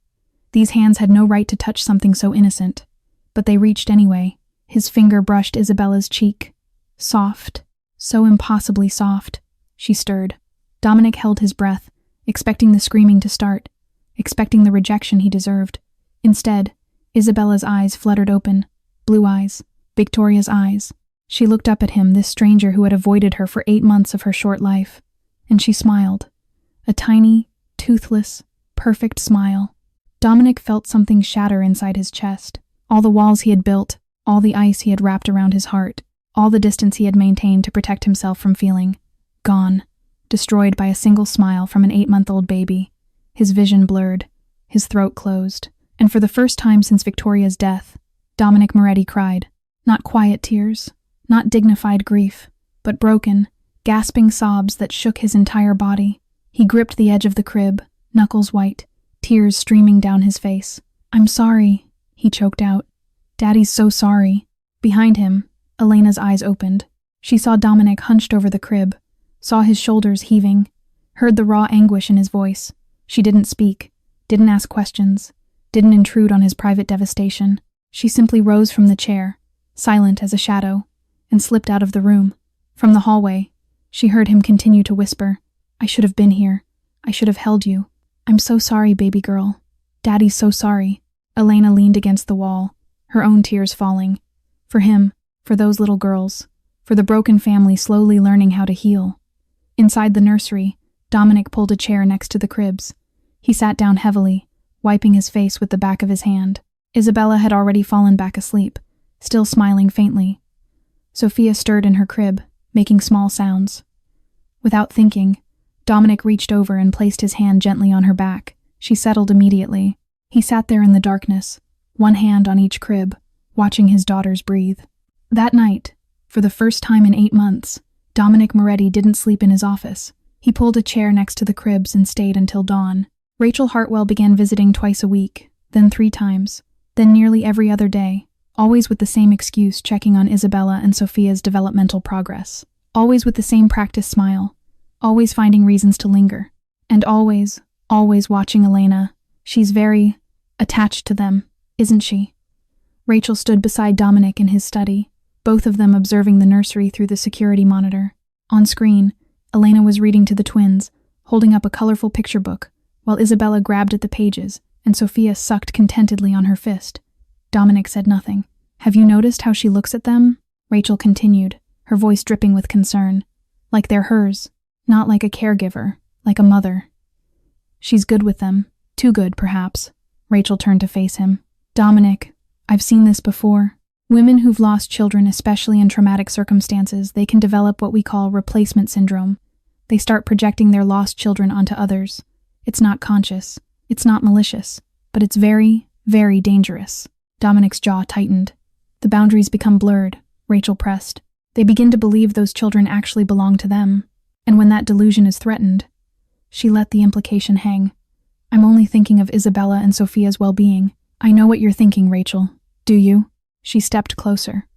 These hands had no right to touch something so innocent. But they reached anyway. His finger brushed Isabella's cheek. Soft. So impossibly soft. She stirred. Dominic held his breath, expecting the screaming to start, expecting the rejection he deserved. Instead, Isabella's eyes fluttered open. Blue eyes. Victoria's eyes. She looked up at him, this stranger who had avoided her for 8 months of her short life. And she smiled. A tiny, toothless, perfect smile. Dominic felt something shatter inside his chest. All the walls he had built, all the ice he had wrapped around his heart, all the distance he had maintained to protect himself from feeling. Gone. Destroyed by a single smile from an 8-month-old baby. His vision blurred. His throat closed. And for the first time since Victoria's death, Dominic Moretti cried. Not quiet tears, not dignified grief, but broken, gasping sobs that shook his entire body. He gripped the edge of the crib, knuckles white, tears streaming down his face. "I'm sorry," he choked out. "Daddy's so sorry." Behind him, Elena's eyes opened. She saw Dominic hunched over the crib, saw his shoulders heaving, heard the raw anguish in his voice. She didn't speak, didn't ask questions, didn't intrude on his private devastation. She simply rose from the chair, silent as a shadow, and slipped out of the room. From the hallway, she heard him continue to whisper, "I should have been here. I should have held you. I'm so sorry, baby girl. Daddy's so sorry." Elena leaned against the wall, her own tears falling. For him, for those little girls, for the broken family slowly learning how to heal. Inside the nursery, Dominic pulled a chair next to the cribs. He sat down heavily, wiping his face with the back of his hand. Isabella had already fallen back asleep, still smiling faintly. Sophia stirred in her crib, making small sounds. Without thinking, Dominic reached over and placed his hand gently on her back. She settled immediately. He sat there in the darkness, one hand on each crib, watching his daughters breathe. That night, for the first time in 8 months, Dominic Moretti didn't sleep in his office. He pulled a chair next to the cribs and stayed until dawn. Rachel Hartwell began visiting twice a week, then 3 times, then nearly every other day, always with the same excuse, checking on Isabella and Sophia's developmental progress. Always with the same practiced smile, always finding reasons to linger. And always watching Elena. She's very attached to them, isn't she? Rachel stood beside Dominic in his study, both of them observing the nursery through the security monitor. On screen, Elena was reading to the twins, holding up a colorful picture book, while Isabella grabbed at the pages, and Sophia sucked contentedly on her fist. Dominic said nothing. "Have you noticed how she looks at them?" Rachel continued, her voice dripping with concern. "Like they're hers, not like a caregiver, like a mother. She's good with them, too good, perhaps." Rachel turned to face him. "Dominic, I've seen this before. Women who've lost children, especially in traumatic circumstances, they can develop what we call replacement syndrome. They start projecting their lost children onto others. It's not conscious, it's not malicious, but it's very, very dangerous." Dominic's jaw tightened. "The boundaries become blurred," Rachel pressed. "They begin to believe those children actually belong to them. And when that delusion is threatened," she let the implication hang. "I'm only thinking of Isabella and Sophia's well-being." "I know what you're thinking, Rachel. Do you?" She stepped closer.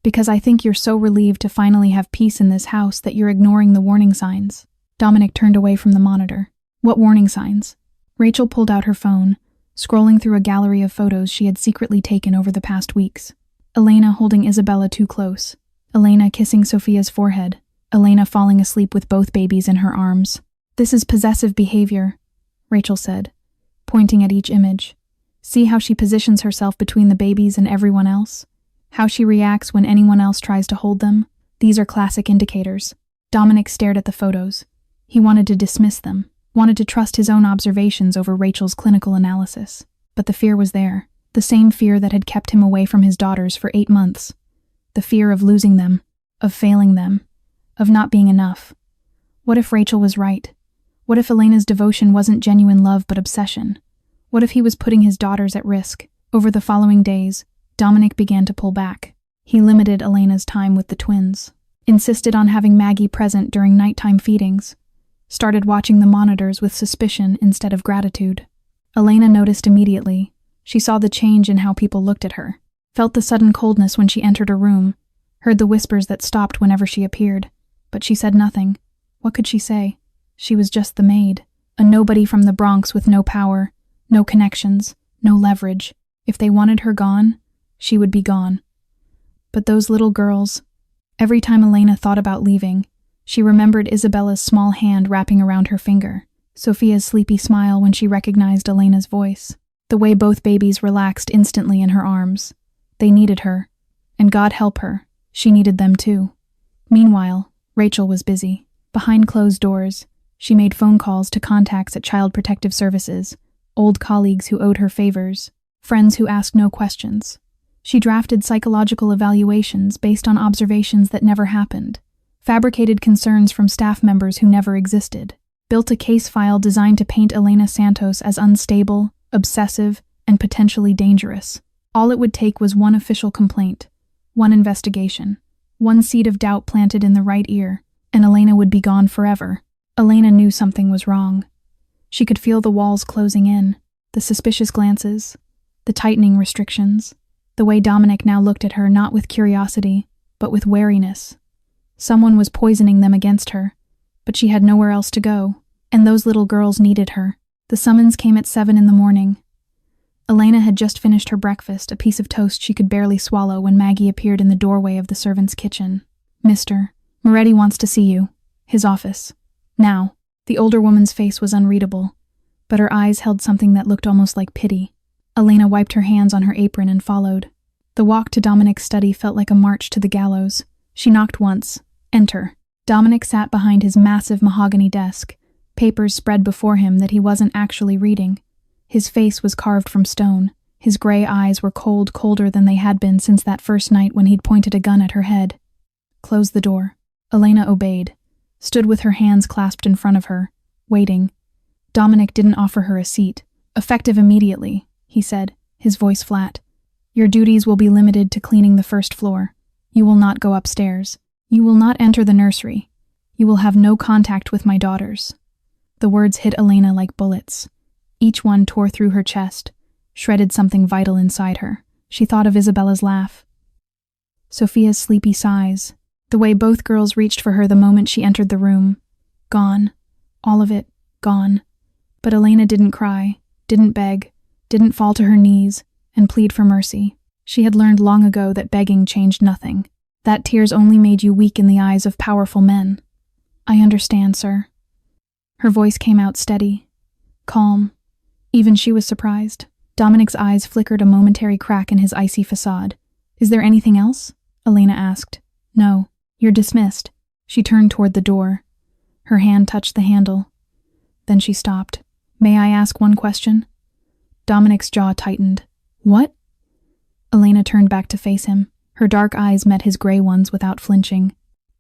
"Because I think you're so relieved to finally have peace in this house that you're ignoring the warning signs." Dominic turned away from the monitor. "What warning signs?" Rachel pulled out her phone, scrolling through a gallery of photos she had secretly taken over the past weeks. Elena holding Isabella too close. Elena kissing Sophia's forehead. Elena falling asleep with both babies in her arms. "This is possessive behavior," Rachel said, pointing at each image. "See how she positions herself between the babies and everyone else? How she reacts when anyone else tries to hold them? These are classic indicators." Dominic stared at the photos. He wanted to dismiss them, wanted to trust his own observations over Rachel's clinical analysis. But the fear was there, the same fear that had kept him away from his daughters for 8 months. The fear of losing them, of failing them, of not being enough. What if Rachel was right? What if Elena's devotion wasn't genuine love but obsession? What if he was putting his daughters at risk? Over the following days, Dominic began to pull back. He limited Elena's time with the twins, insisted on having Maggie present during nighttime feedings, started watching the monitors with suspicion instead of gratitude. Elena noticed immediately. She saw the change in how people looked at her, felt the sudden coldness when she entered a room, heard the whispers that stopped whenever she appeared. But she said nothing. What could she say? She was just the maid, a nobody from the Bronx with no power, no connections, no leverage. If they wanted her gone, she would be gone. But those little girls… Every time Elena thought about leaving, she remembered Isabella's small hand wrapping around her finger, Sophia's sleepy smile when she recognized Elena's voice, the way both babies relaxed instantly in her arms. They needed her, and God help her, she needed them too. Meanwhile, Rachel was busy. Behind closed doors, she made phone calls to contacts at Child Protective Services, old colleagues who owed her favors, friends who asked no questions. She drafted psychological evaluations based on observations that never happened, fabricated concerns from staff members who never existed, built a case file designed to paint Elena Santos as unstable, obsessive, and potentially dangerous. All it would take was one official complaint, one investigation, one seed of doubt planted in the right ear, and Elena would be gone forever. Elena knew something was wrong. She could feel the walls closing in, the suspicious glances, the tightening restrictions, the way Dominic now looked at her not with curiosity, but with wariness. Someone was poisoning them against her, but she had nowhere else to go, and those little girls needed her. The summons came at 7 in the morning. Elena had just finished her breakfast, a piece of toast she could barely swallow, when Maggie appeared in the doorway of the servants' kitchen. "Mr. Moretti wants to see you. His office. Now." The older woman's face was unreadable, but her eyes held something that looked almost like pity. Elena wiped her hands on her apron and followed. The walk to Dominic's study felt like a march to the gallows. She knocked once. "Enter." Dominic sat behind his massive mahogany desk, papers spread before him that he wasn't actually reading. His face was carved from stone. His gray eyes were colder than they had been since that first night when he'd pointed a gun at her head. "Close the door." Elena obeyed, stood with her hands clasped in front of her, waiting. Dominic didn't offer her a seat. "Effective immediately," he said, his voice flat. "Your duties will be limited to cleaning the first floor. You will not go upstairs. You will not enter the nursery. You will have no contact with my daughters." The words hit Elena like bullets. Each one tore through her chest, shredded something vital inside her. She thought of Isabella's laugh, Sophia's sleepy sighs, the way both girls reached for her the moment she entered the room. Gone. All of it, gone. But Elena didn't cry, didn't beg, didn't fall to her knees and plead for mercy. She had learned long ago that begging changed nothing, that tears only made you weak in the eyes of powerful men. "I understand, sir." Her voice came out steady, calm. Even she was surprised. Dominic's eyes flickered a momentary crack in his icy facade. "Is there anything else?" Elena asked. "No. You're dismissed." She turned toward the door. Her hand touched the handle. Then she stopped. "May I ask one question?" Dominic's jaw tightened. "What?" Elena turned back to face him. Her dark eyes met his gray ones without flinching.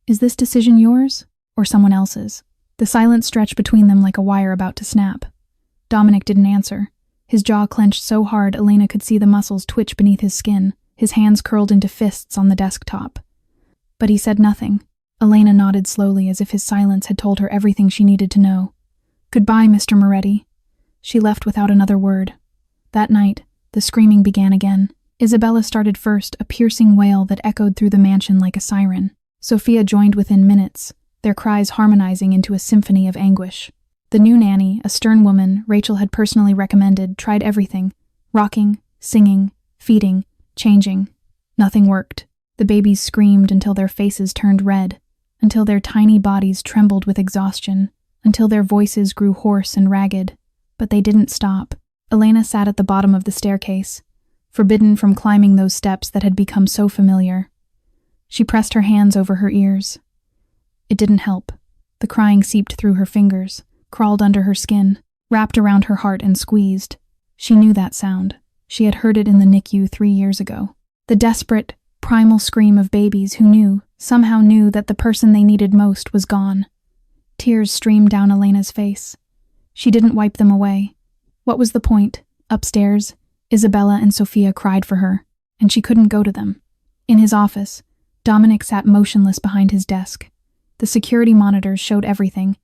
"Is this decision yours, or someone else's?" The silence stretched between them like a wire about to snap. Dominic didn't answer. His jaw clenched so hard Elena could see the muscles twitch beneath his skin, his hands curled into fists on the desktop. But he said nothing. Elena nodded slowly as if his silence had told her everything she needed to know. "Goodbye, Mr. Moretti." She left without another word. That night, the screaming began again. Isabella started first, a piercing wail that echoed through the mansion like a siren. Sophia joined within minutes, their cries harmonizing into a symphony of anguish. The new nanny, a stern woman Rachel had personally recommended, tried everything: rocking, singing, feeding, changing. Nothing worked. The babies screamed until their faces turned red, until their tiny bodies trembled with exhaustion, until their voices grew hoarse and ragged. But they didn't stop. Elena sat at the bottom of the staircase, forbidden from climbing those steps that had become so familiar. She pressed her hands over her ears. It didn't help. The crying seeped through her fingers, crawled under her skin, wrapped around her heart and squeezed. She knew that sound. She had heard it in the NICU 3 years ago. The desperate, primal scream of babies who somehow knew that the person they needed most was gone. Tears streamed down Elena's face. She didn't wipe them away. What was the point? Upstairs, Isabella and Sophia cried for her, and she couldn't go to them. In his office, Dominic sat motionless behind his desk. The security monitors showed everything: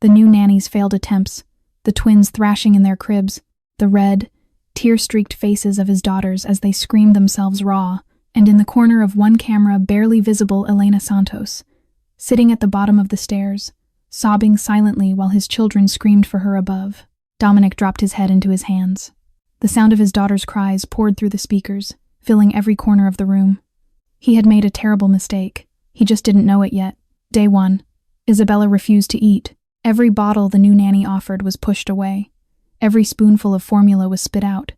the new nanny's failed attempts, the twins thrashing in their cribs, the red, tear-streaked faces of his daughters as they screamed themselves raw, and in the corner of one camera barely visible Elena Santos, sitting at the bottom of the stairs, sobbing silently while his children screamed for her above. Dominic dropped his head into his hands. The sound of his daughter's cries poured through the speakers, filling every corner of the room. He had made a terrible mistake. He just didn't know it yet. Day 1. Isabella refused to eat. Every bottle the new nanny offered was pushed away. Every spoonful of formula was spit out.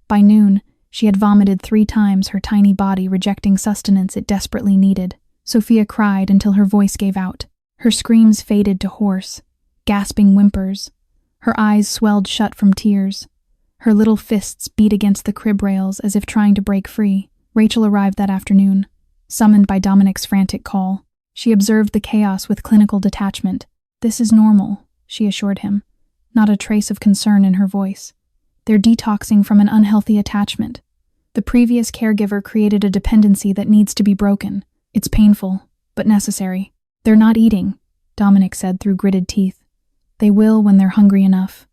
By noon, she had vomited 3 times, her tiny body rejecting sustenance it desperately needed. Sophia cried until her voice gave out. Her screams faded to hoarse, gasping whimpers. Her eyes swelled shut from tears. Her little fists beat against the crib rails as if trying to break free. Rachel arrived that afternoon, summoned by Dominic's frantic call. She observed the chaos with clinical detachment. "This is normal," she assured him, not a trace of concern in her voice. "They're detoxing from an unhealthy attachment. The previous caregiver created a dependency that needs to be broken. It's painful, but necessary." "They're not eating," Dominic said through gritted teeth. "They will when they're hungry enough."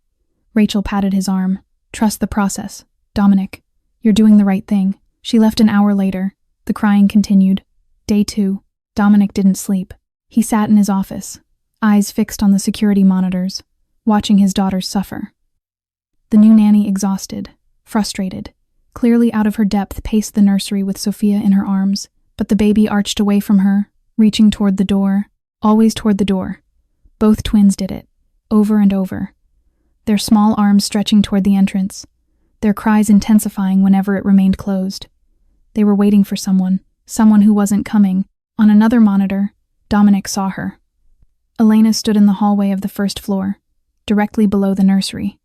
Rachel patted his arm. "Trust the process, Dominic. You're doing the right thing." She left an hour later. The crying continued. Day 2. Dominic didn't sleep. He sat in his office, eyes fixed on the security monitors, watching his daughters suffer. The new nanny, exhausted, frustrated, clearly out of her depth, paced the nursery with Sophia in her arms, but the baby arched away from her, reaching toward the door, always toward the door. Both twins did it, over and over, their small arms stretching toward the entrance, their cries intensifying whenever it remained closed. They were waiting for someone who wasn't coming. On another monitor, Dominic saw her. Elena stood in the hallway of the first floor, directly below the nursery.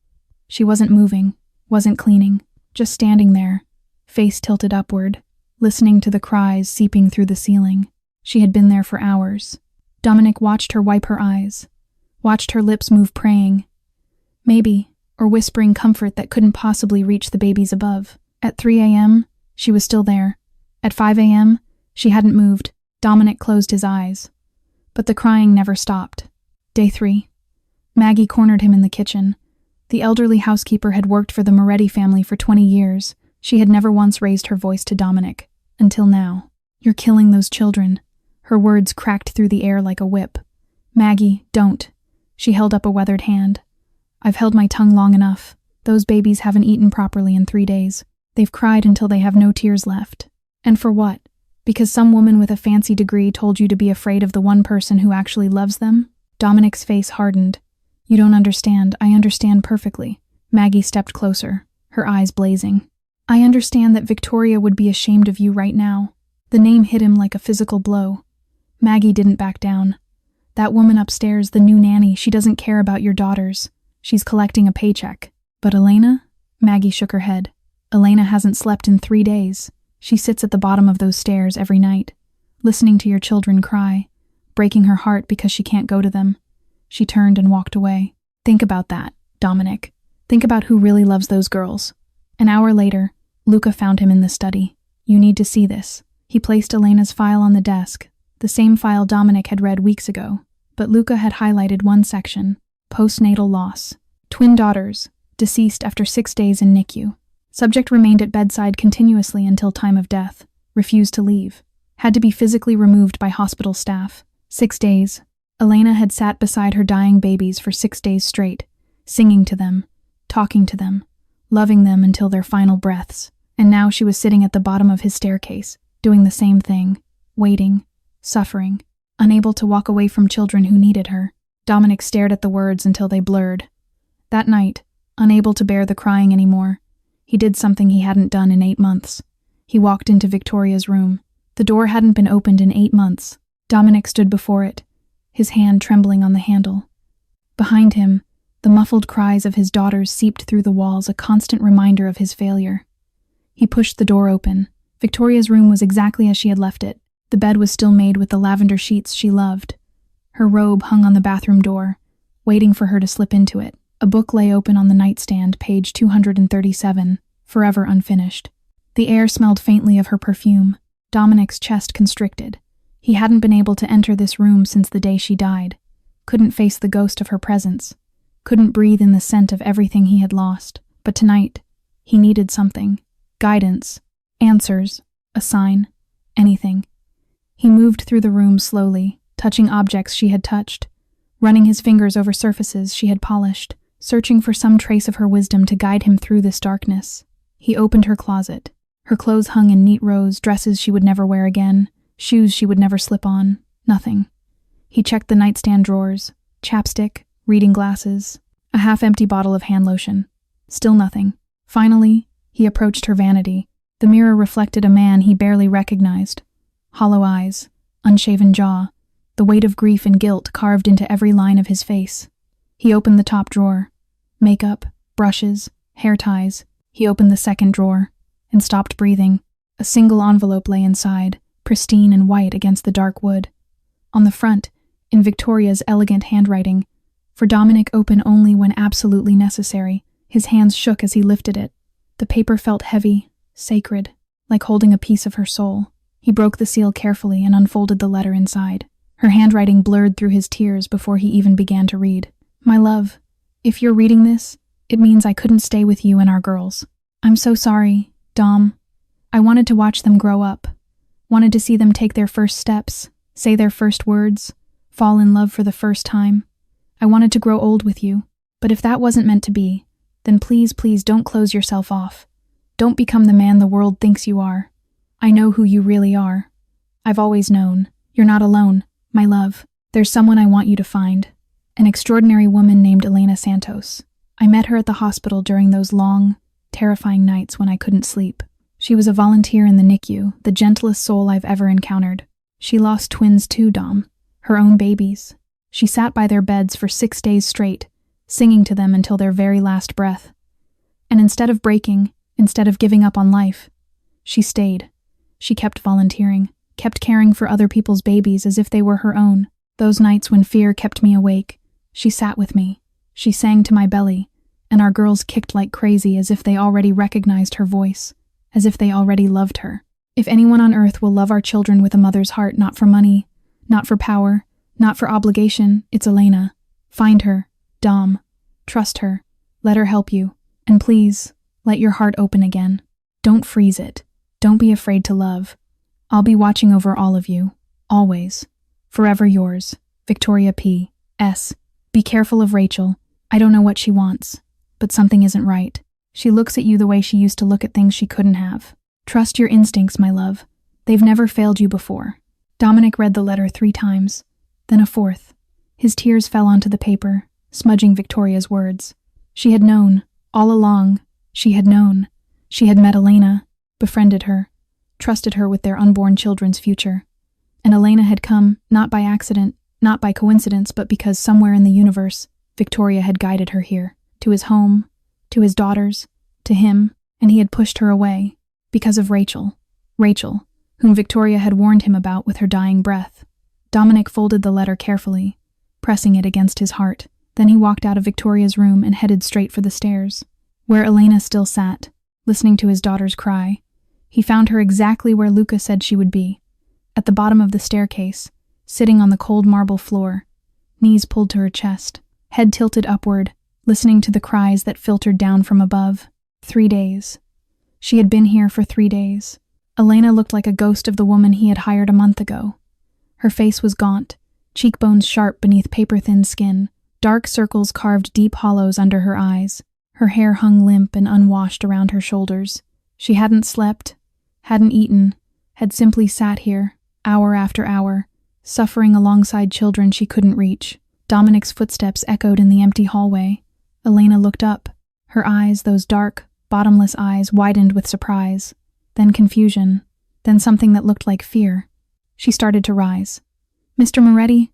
She wasn't moving, wasn't cleaning, just standing there, face tilted upward, listening to the cries seeping through the ceiling. She had been there for hours. Dominic watched her wipe her eyes, watched her lips move, praying, maybe, or whispering comfort that couldn't possibly reach the babies above. At 3 a.m., she was still there. At 5 a.m., she hadn't moved. Dominic closed his eyes. But the crying never stopped. Day 3. Maggie cornered him in the kitchen. The elderly housekeeper had worked for the Moretti family for 20 years. She had never once raised her voice to Dominic. Until now. "You're killing those children." Her words cracked through the air like a whip. "Maggie, don't." She held up a weathered hand. "I've held my tongue long enough. Those babies haven't eaten properly in 3 days. They've cried until they have no tears left. And for what? Because some woman with a fancy degree told you to be afraid of the one person who actually loves them?" Dominic's face hardened. "You don't understand. I understand perfectly." Maggie stepped closer, her eyes blazing. "I understand that Victoria would be ashamed of you right now." The name hit him like a physical blow. Maggie didn't back down. "That woman upstairs, the new nanny, she doesn't care about your daughters. She's collecting a paycheck." "But Elena?" Maggie shook her head. "Elena hasn't slept in 3 days. She sits at the bottom of those stairs every night, listening to your children cry, breaking her heart because she can't go to them." She turned and walked away. "Think about that, Dominic. Think about who really loves those girls." An hour later, Luca found him in the study. "You need to see this." He placed Elena's file on the desk, the same file Dominic had read weeks ago, but Luca had highlighted one section: postnatal loss. Twin daughters, deceased after 6 days in NICU. Subject remained at bedside continuously until time of death, refused to leave, had to be physically removed by hospital staff. 6 days. Elena had sat beside her dying babies for 6 days straight, singing to them, talking to them, loving them until their final breaths. And now she was sitting at the bottom of his staircase, doing the same thing, waiting, suffering, unable to walk away from children who needed her. Dominic stared at the words until they blurred. That night, unable to bear the crying anymore, he did something he hadn't done in 8 months. He walked into Victoria's room. The door hadn't been opened in 8 months. Dominic stood before it, his hand trembling on the handle. Behind him, the muffled cries of his daughters seeped through the walls, a constant reminder of his failure. He pushed the door open. Victoria's room was exactly as she had left it. The bed was still made with the lavender sheets she loved. Her robe hung on the bathroom door, waiting for her to slip into it. A book lay open on the nightstand, page 237, forever unfinished. The air smelled faintly of her perfume. Dominic's chest constricted. He hadn't been able to enter this room since the day she died. Couldn't face the ghost of her presence. Couldn't breathe in the scent of everything he had lost. But tonight, he needed something. Guidance. Answers. A sign. Anything. He moved through the room slowly, touching objects she had touched, running his fingers over surfaces she had polished, searching for some trace of her wisdom to guide him through this darkness. He opened her closet. Her clothes hung in neat rows, dresses she would never wear again, shoes she would never slip on, nothing. He checked the nightstand drawers, chapstick, reading glasses, a half-empty bottle of hand lotion. Still nothing. Finally, he approached her vanity. The mirror reflected a man he barely recognized. Hollow eyes, unshaven jaw, the weight of grief and guilt carved into every line of his face. He opened the top drawer. Makeup, brushes, hair ties. He opened the second drawer and stopped breathing. A single envelope lay inside, pristine and white against the dark wood. On the front, in Victoria's elegant handwriting, "For Dominic, open only when absolutely necessary." His hands shook as he lifted it. The paper felt heavy, sacred, like holding a piece of her soul. He broke the seal carefully and unfolded the letter inside. Her handwriting blurred through his tears before he even began to read. "My love, if you're reading this, it means I couldn't stay with you and our girls. I'm so sorry, Dom. I wanted to watch them grow up. Wanted to see them take their first steps, say their first words, fall in love for the first time. I wanted to grow old with you, but if that wasn't meant to be, then please, please don't close yourself off. Don't become the man the world thinks you are. I know who you really are. I've always known. You're not alone, my love. There's someone I want you to find. An extraordinary woman named Elena Santos. I met her at the hospital during those long, terrifying nights when I couldn't sleep. She was a volunteer in the NICU, the gentlest soul I've ever encountered. She lost twins too, Dom. Her own babies. She sat by their beds for 6 days straight, singing to them until their very last breath. And instead of breaking, instead of giving up on life, she stayed. She kept volunteering, kept caring for other people's babies as if they were her own. Those nights when fear kept me awake, she sat with me. She sang to my belly, and our girls kicked like crazy as if they already recognized her voice, as if they already loved her. If anyone on earth will love our children with a mother's heart, not for money, not for power, not for obligation, it's Elena. Find her, Dom. Trust her. Let her help you. And please, let your heart open again. Don't freeze it. Don't be afraid to love. I'll be watching over all of you. Always. Forever yours, Victoria P. S. Be careful of Rachel. I don't know what she wants, but something isn't right. She looks at you the way she used to look at things she couldn't have. Trust your instincts, my love. They've never failed you before." Dominic read the letter 3 times, then a 4th. His tears fell onto the paper, smudging Victoria's words. She had known, all along. She had known. She had met Elena, befriended her, trusted her with their unborn children's future. And Elena had come, not by accident, not by coincidence, but because somewhere in the universe, Victoria had guided her here, to his home, to his daughters, to him, and he had pushed her away, because of Rachel, whom Victoria had warned him about with her dying breath. Dominic folded the letter carefully, pressing it against his heart. Then he walked out of Victoria's room and headed straight for the stairs, where Elena still sat, listening to his daughter's cry. He found her exactly where Luca said she would be, at the bottom of the staircase, sitting on the cold marble floor, knees pulled to her chest, head tilted upward, listening to the cries that filtered down from above. 3 days. She had been here for 3 days. Elena looked like a ghost of the woman he had hired a month ago. Her face was gaunt, cheekbones sharp beneath paper-thin skin, dark circles carved deep hollows under her eyes. Her hair hung limp and unwashed around her shoulders. She hadn't slept, hadn't eaten, had simply sat here, hour after hour, suffering alongside children she couldn't reach. Dominic's footsteps echoed in the empty hallway. Elena looked up. Her eyes, those dark, bottomless eyes, widened with surprise, then confusion, then something that looked like fear. She started to rise. "Mr. Moretti,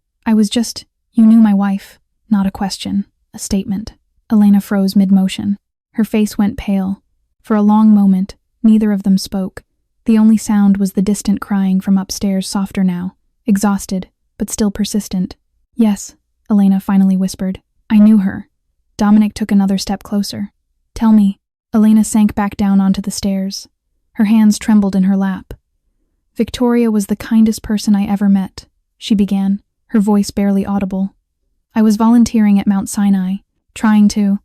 you knew my wife." Not a question, a statement. Elena froze mid-motion. Her face went pale. For a long moment, neither of them spoke. The only sound was the distant crying from upstairs, softer now, exhausted, but still persistent. "Yes," Elena finally whispered. "I knew her." Dominic took another step closer. "Tell me." Elena sank back down onto the stairs. Her hands trembled in her lap. "Victoria was the kindest person I ever met," she began, her voice barely audible. "I was volunteering at Mount Sinai, trying to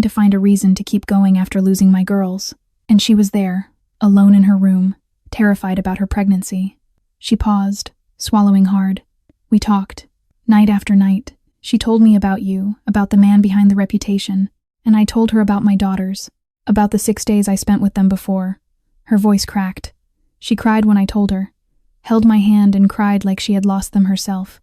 find a reason to keep going after losing my girls. And she was there, alone in her room, terrified about her pregnancy." She paused, swallowing hard. "We talked, night after night. She told me about you, about the man behind the reputation, and I told her about my daughters, about the 6 days I spent with them before. Her voice cracked. She cried when I told her, held my hand and cried like she had lost them herself.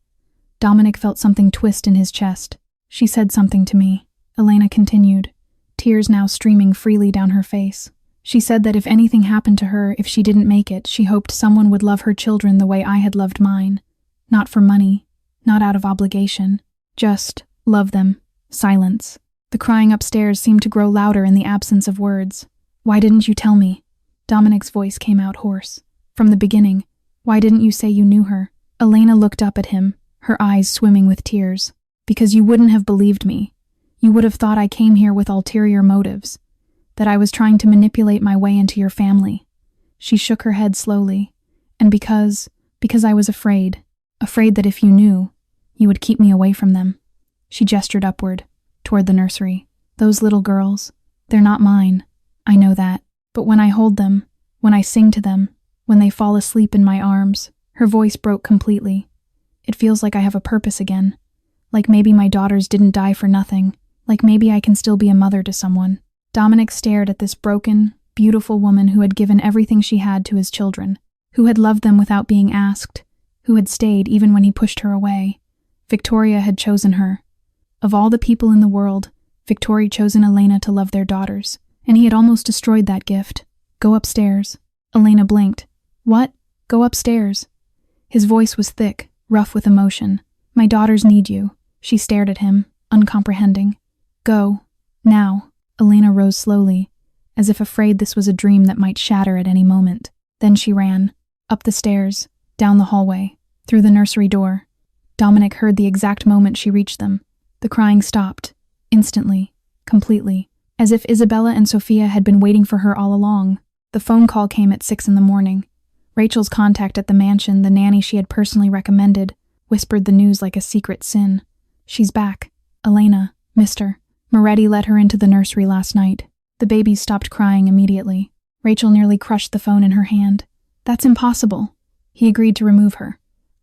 Dominic felt something twist in his chest. She said something to me. Elena continued, tears now streaming freely down her face. She said that if anything happened to her, if she didn't make it, she hoped someone would love her children the way I had loved mine. Not for money, not out of obligation. Just love them. Silence. The crying upstairs seemed to grow louder in the absence of words. Why didn't you tell me? Dominic's voice came out hoarse. From the beginning. Why didn't you say you knew her? Elena looked up at him, her eyes swimming with tears. Because you wouldn't have believed me. You would have thought I came here with ulterior motives. That I was trying to manipulate my way into your family. She shook her head slowly. And because I was afraid that if you knew, you would keep me away from them. She gestured upward, toward the nursery. Those little girls, they're not mine. I know that. But when I hold them, when I sing to them, when they fall asleep in my arms, her voice broke completely. It feels like I have a purpose again. Like maybe my daughters didn't die for nothing. Like maybe I can still be a mother to someone. Dominic stared at this broken, beautiful woman who had given everything she had to his children, who had loved them without being asked, who had stayed even when he pushed her away. Victoria had chosen her. Of all the people in the world, Victoria chosen Elena to love their daughters, and he had almost destroyed that gift. Go upstairs. Elena blinked. What? Go upstairs. His voice was thick, rough with emotion. My daughters need you. She stared at him, uncomprehending. Go. Now. Elena rose slowly, as if afraid this was a dream that might shatter at any moment. Then she ran. Up the stairs, down the hallway, through the nursery door. Dominic heard the exact moment she reached them. The crying stopped. Instantly. Completely. As if Isabella and Sophia had been waiting for her all along. The phone call came at 6 a.m. Rachel's contact at the mansion, the nanny she had personally recommended, whispered the news like a secret sin. She's back. Elena, Mr. Moretti let her into the nursery last night. The babies stopped crying immediately. Rachel nearly crushed the phone in her hand. That's impossible. He agreed to remove her.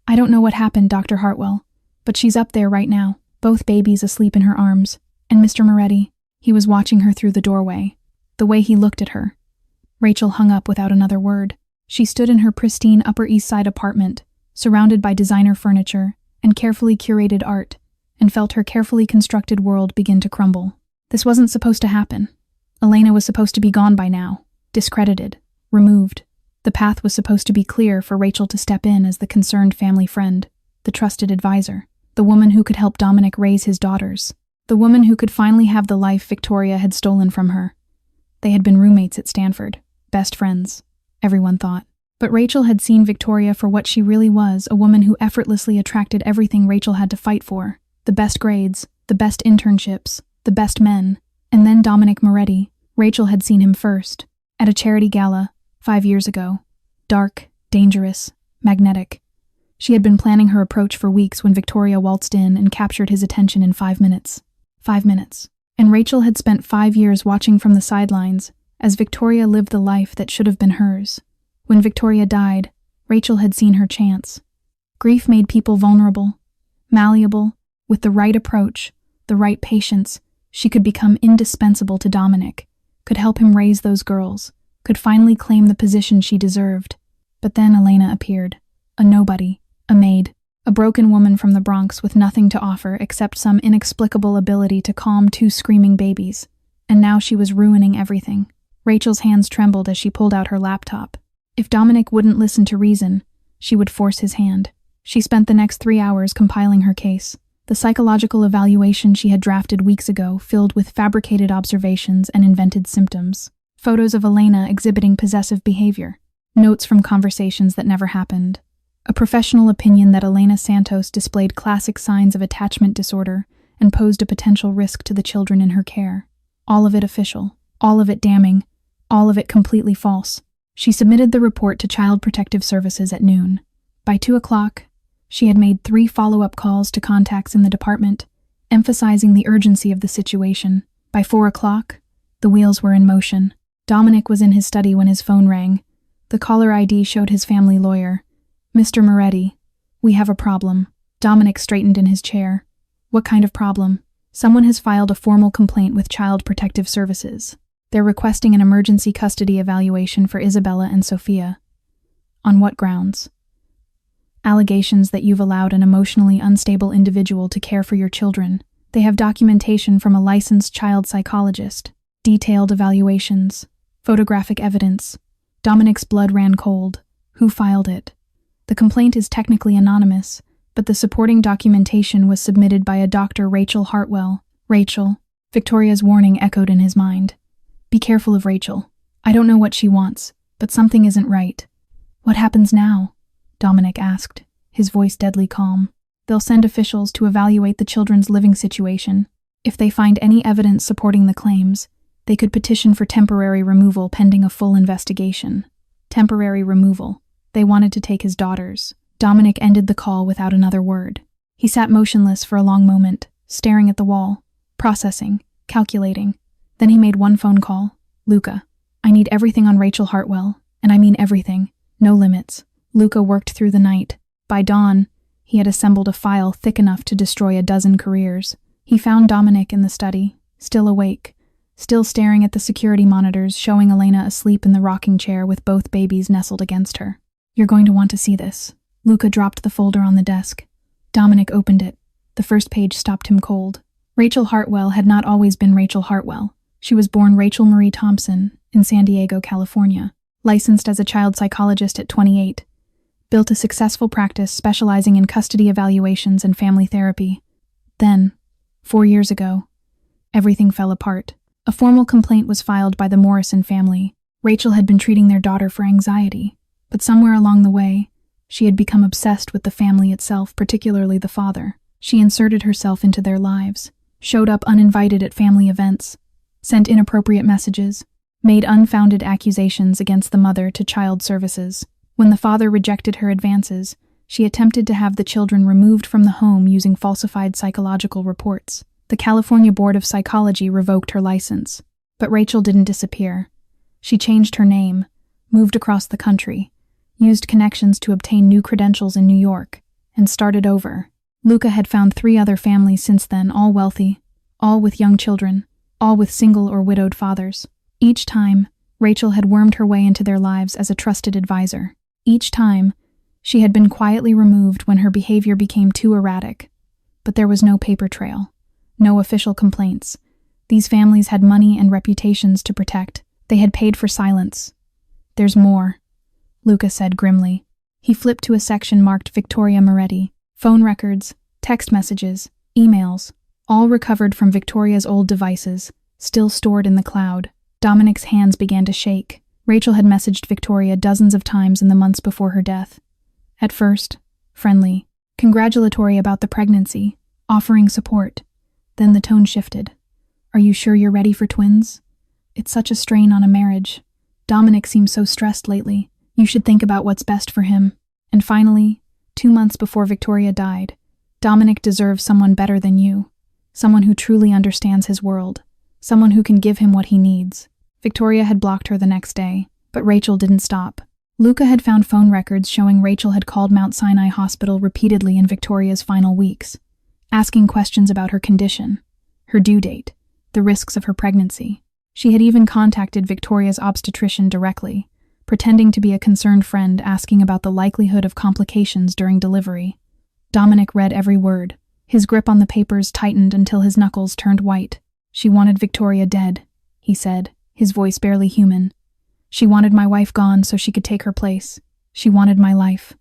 I don't know what happened, Dr. Hartwell, but she's up there right now, both babies asleep in her arms. And Mr. Moretti, he was watching her through the doorway. The way he looked at her. Rachel hung up without another word. She stood in her pristine Upper East Side apartment, surrounded by designer furniture and carefully curated art, and felt her carefully constructed world begin to crumble. This wasn't supposed to happen. Elena was supposed to be gone by now, discredited, removed. The path was supposed to be clear for Rachel to step in as the concerned family friend, the trusted advisor, the woman who could help Dominic raise his daughters, the woman who could finally have the life Victoria had stolen from her. They had been roommates at Stanford, best friends, everyone thought. But Rachel had seen Victoria for what she really was, a woman who effortlessly attracted everything Rachel had to fight for. The best grades, the best internships, the best men. And then Dominic Moretti. Rachel had seen him first, at a charity gala, 5 years ago. Dark, dangerous, magnetic. She had been planning her approach for weeks when Victoria waltzed in and captured his attention in 5 minutes. 5 minutes. And Rachel had spent 5 years watching from the sidelines as Victoria lived the life that should have been hers. When Victoria died, Rachel had seen her chance. Grief made people vulnerable, malleable. With the right approach, the right patience, she could become indispensable to Dominic, could help him raise those girls, could finally claim the position she deserved. But then Elena appeared. A nobody, a maid, a broken woman from the Bronx with nothing to offer except some inexplicable ability to calm 2 screaming babies. And now she was ruining everything. Rachel's hands trembled as she pulled out her laptop. If Dominic wouldn't listen to reason, she would force his hand. She spent the next 3 hours compiling her case. The psychological evaluation she had drafted weeks ago, filled with fabricated observations and invented symptoms. Photos of Elena exhibiting possessive behavior. Notes from conversations that never happened. A professional opinion that Elena Santos displayed classic signs of attachment disorder and posed a potential risk to the children in her care. All of it official. All of it damning. All of it completely false. She submitted the report to Child Protective Services at noon. By 2 o'clock, she had made 3 follow-up calls to contacts in the department, emphasizing the urgency of the situation. By 4 o'clock, the wheels were in motion. Dominic was in his study when his phone rang. The caller ID showed his family lawyer. Mr. Moretti, we have a problem. Dominic straightened in his chair. What kind of problem? Someone has filed a formal complaint with Child Protective Services. They're requesting an emergency custody evaluation for Isabella and Sophia. On what grounds? Allegations that you've allowed an emotionally unstable individual to care for your children. They have documentation from a licensed child psychologist. Detailed evaluations. Photographic evidence. Dominic's blood ran cold. Who filed it? The complaint is technically anonymous, but the supporting documentation was submitted by a Dr. Rachel Hartwell. Rachel. Victoria's warning echoed in his mind. Be careful of Rachel. I don't know what she wants, but something isn't right. What happens now? Dominic asked, his voice deadly calm. They'll send officials to evaluate the children's living situation. If they find any evidence supporting the claims, they could petition for temporary removal pending a full investigation. Temporary removal. They wanted to take his daughters. Dominic ended the call without another word. He sat motionless for a long moment, staring at the wall, processing, calculating. Then he made one phone call. Luca. I need everything on Rachel Hartwell, and I mean everything. No limits. Luca worked through the night. By dawn, he had assembled a file thick enough to destroy a dozen careers. He found Dominic in the study, still awake, still staring at the security monitors showing Elena asleep in the rocking chair with both babies nestled against her. You're going to want to see this. Luca dropped the folder on the desk. Dominic opened it. The first page stopped him cold. Rachel Hartwell had not always been Rachel Hartwell. She was born Rachel Marie Thompson in San Diego, California. Licensed as a child psychologist at 28. Built a successful practice specializing in custody evaluations and family therapy. Then, 4 years ago, everything fell apart. A formal complaint was filed by the Morrison family. Rachel had been treating their daughter for anxiety, but somewhere along the way, she had become obsessed with the family itself, particularly the father. She inserted herself into their lives, showed up uninvited at family events, sent inappropriate messages, made unfounded accusations against the mother to child services. When the father rejected her advances, she attempted to have the children removed from the home using falsified psychological reports. The California Board of Psychology revoked her license. But Rachel didn't disappear. She changed her name, moved across the country, used connections to obtain new credentials in New York, and started over. Luca had found 3 other families since then, all wealthy, all with young children, all with single or widowed fathers. Each time, Rachel had wormed her way into their lives as a trusted advisor. Each time, she had been quietly removed when her behavior became too erratic. But there was no paper trail, no official complaints. These families had money and reputations to protect. They had paid for silence. There's more, Luca said grimly. He flipped to a section marked Victoria Moretti. Phone records, text messages, emails, all recovered from Victoria's old devices, still stored in the cloud. Dominic's hands began to shake. Rachel had messaged Victoria dozens of times in the months before her death. At first, friendly, congratulatory about the pregnancy, offering support. Then the tone shifted. Are you sure you're ready for twins? It's such a strain on a marriage. Dominic seems so stressed lately. You should think about what's best for him. And finally, 2 months before Victoria died, Dominic deserves someone better than you. Someone who truly understands his world. Someone who can give him what he needs. Victoria had blocked her the next day, but Rachel didn't stop. Luca had found phone records showing Rachel had called Mount Sinai Hospital repeatedly in Victoria's final weeks, asking questions about her condition, her due date, the risks of her pregnancy. She had even contacted Victoria's obstetrician directly, pretending to be a concerned friend asking about the likelihood of complications during delivery. Dominic read every word. His grip on the papers tightened until his knuckles turned white. She wanted Victoria dead, he said, his voice barely human. She wanted my wife gone so she could take her place. She wanted my life.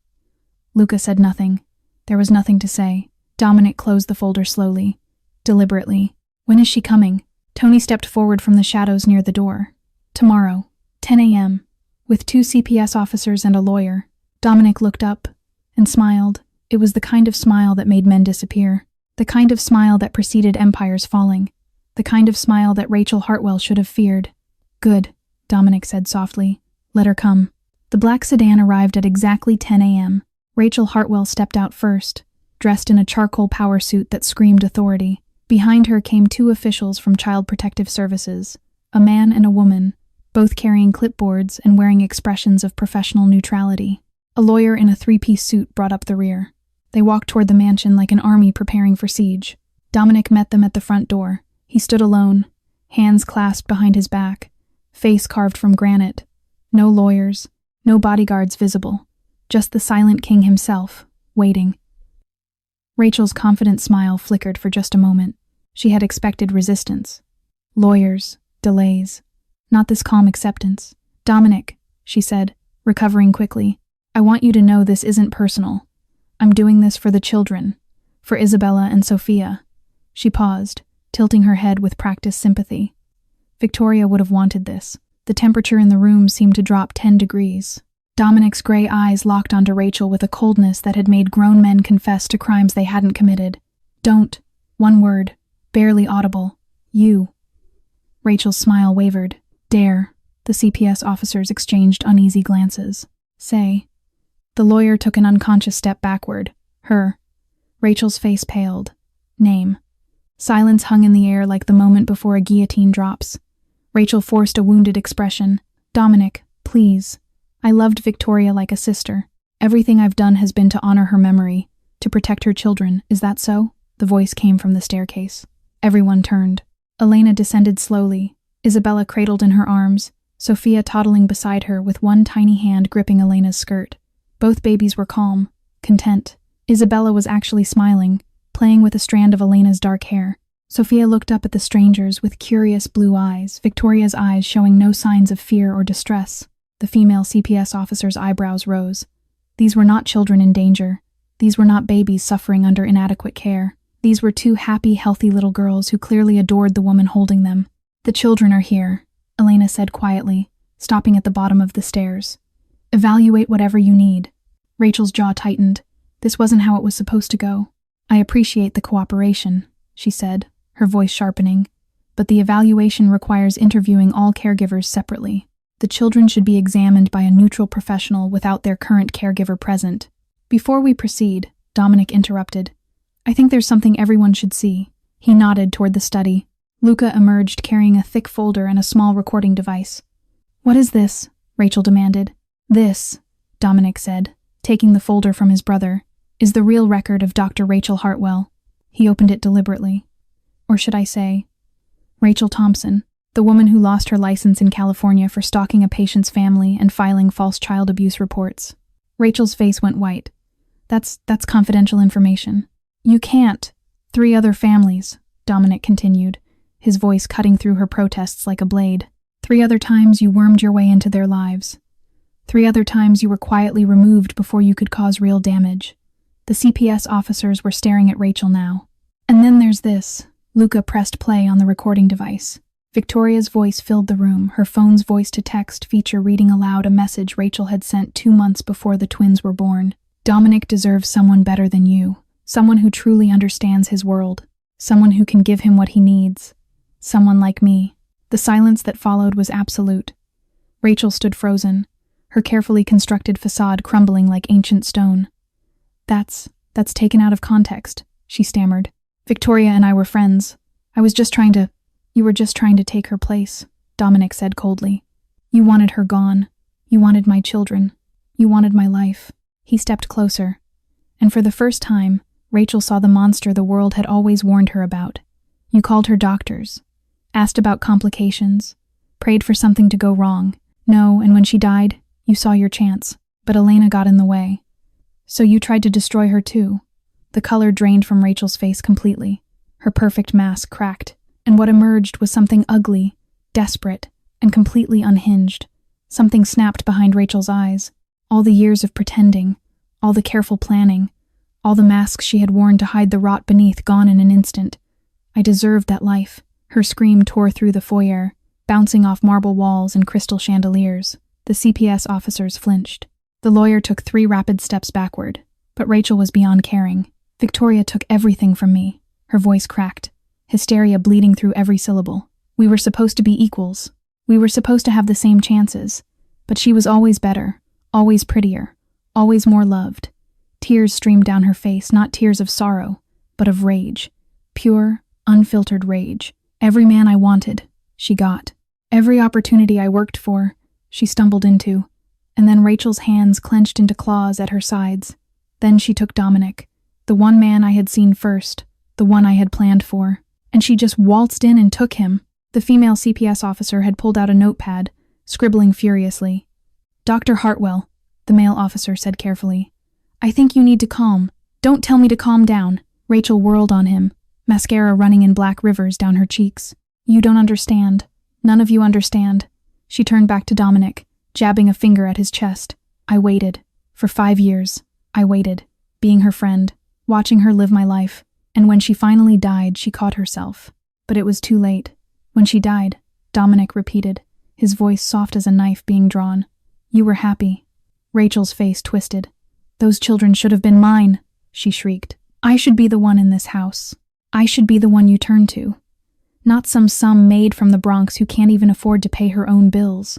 Luca said nothing. There was nothing to say. Dominic closed the folder slowly, deliberately. When is she coming? Tony stepped forward from the shadows near the door. Tomorrow, 10 a.m., with 2 CPS officers and a lawyer. Dominic looked up and smiled. It was the kind of smile that made men disappear. The kind of smile that preceded empires falling. The kind of smile that Rachel Hartwell should have feared. Good, Dominic said softly. Let her come. The black sedan arrived at exactly 10 a.m. Rachel Hartwell stepped out first, dressed in a charcoal power suit that screamed authority. Behind her came 2 officials from Child Protective Services, a man and a woman, both carrying clipboards and wearing expressions of professional neutrality. A lawyer in a 3-piece suit brought up the rear. They walked toward the mansion like an army preparing for siege. Dominic met them at the front door. He stood alone, hands clasped behind his back, face carved from granite. No lawyers, no bodyguards visible, just the silent king himself, waiting. Rachel's confident smile flickered for just a moment. She had expected resistance. Lawyers, delays, not this calm acceptance. "Dominic," she said, recovering quickly, "I want you to know this isn't personal. I'm doing this for the children, for Isabella and Sophia." She paused, tilting her head with practiced sympathy. Victoria would have wanted this. The temperature in the room seemed to drop 10 degrees. Dominic's gray eyes locked onto Rachel with a coldness that had made grown men confess to crimes they hadn't committed. "Don't." One word, barely audible. "You." Rachel's smile wavered. "Dare." The CPS officers exchanged uneasy glances. "Say." The lawyer took an unconscious step backward. "Her." Rachel's face paled. "Name." Silence hung in the air like the moment before a guillotine drops. Rachel forced a wounded expression. "Dominic, please. I loved Victoria like a sister. Everything I've done has been to honor her memory, to protect her children. Is that so?" The voice came from the staircase. Everyone turned. Elena descended slowly, Isabella cradled in her arms, Sophia toddling beside her with one tiny hand gripping Elena's skirt. Both babies were calm, content. Isabella was actually smiling, playing with a strand of Elena's dark hair. Sophia looked up at the strangers with curious blue eyes, Victoria's eyes showing no signs of fear or distress. The female CPS officer's eyebrows rose. These were not children in danger. These were not babies suffering under inadequate care. These were two happy, healthy little girls who clearly adored the woman holding them. "The children are here," Elena said quietly, stopping at the bottom of the stairs. "Evaluate whatever you need." Rachel's jaw tightened. This wasn't how it was supposed to go. "I appreciate the cooperation," she said, her voice sharpening, "but the evaluation requires interviewing all caregivers separately. The children should be examined by a neutral professional without their current caregiver present." "Before we proceed," Dominic interrupted, "I think there's something everyone should see." He nodded toward the study. Luca emerged carrying a thick folder and a small recording device. "What is this?" Rachel demanded. "This," Dominic said, taking the folder from his brother, "is the real record of Dr. Rachel Hartwell." He opened it deliberately. Or should I say, Rachel Thompson, the woman who lost her license in California for stalking a patient's family and filing false child abuse reports. Rachel's face went white. That's confidential information." "You can't." "3 other families," Dominic continued, his voice cutting through her protests like a blade. "3 other times you wormed your way into their lives. 3 other times you were quietly removed before you could cause real damage." The CPS officers were staring at Rachel now. "And then there's this." Luca pressed play on the recording device. Victoria's voice filled the room, her phone's voice-to-text feature reading aloud a message Rachel had sent 2 months before the twins were born. "Dominic deserves someone better than you. Someone who truly understands his world. Someone who can give him what he needs. Someone like me." The silence that followed was absolute. Rachel stood frozen, her carefully constructed facade crumbling like ancient stone. That's taken out of context," she stammered. "Victoria and I were friends. You were just trying to take her place," Dominic said coldly. "You wanted her gone. You wanted my children. You wanted my life." He stepped closer, and for the first time, Rachel saw the monster the world had always warned her about. "You called her doctors, asked about complications, prayed for something to go wrong. No, and when she died, you saw your chance, but Elena got in the way. So you tried to destroy her too." The color drained from Rachel's face completely. Her perfect mask cracked, and what emerged was something ugly, desperate, and completely unhinged. Something snapped behind Rachel's eyes. All the years of pretending, all the careful planning, all the masks she had worn to hide the rot beneath gone in an instant. "I deserved that life." Her scream tore through the foyer, bouncing off marble walls and crystal chandeliers. The CPS officers flinched. The lawyer took 3 rapid steps backward, but Rachel was beyond caring. "Victoria took everything from me." Her voice cracked, hysteria bleeding through every syllable. "We were supposed to be equals. We were supposed to have the same chances. But she was always better, always prettier, always more loved." Tears streamed down her face, not tears of sorrow, but of rage. Pure, unfiltered rage. "Every man I wanted, she got. Every opportunity I worked for, she stumbled into." And then Rachel's hands clenched into claws at her sides. "Then she took Dominic, the one man I had seen first, the one I had planned for, and she just waltzed in and took him. The female CPS officer had pulled out a notepad, scribbling furiously. "Dr. Hartwell," the male officer said carefully, "I think you need to calm. Don't tell me to calm down." Rachel whirled on him, mascara running in black rivers down her cheeks. "You don't understand. None of you understand." She turned back to Dominic, jabbing a finger at his chest. "I waited. For 5 years. I waited, being her friend, watching her live my life, and when she finally died, she caught herself. But it was too late. When she died," Dominic repeated, his voice soft as a knife being drawn, "you were happy." Rachel's face twisted. "Those children should have been mine," she shrieked. "I should be the one in this house. I should be the one you turn to. Not some maid from the Bronx who can't even afford to pay her own bills."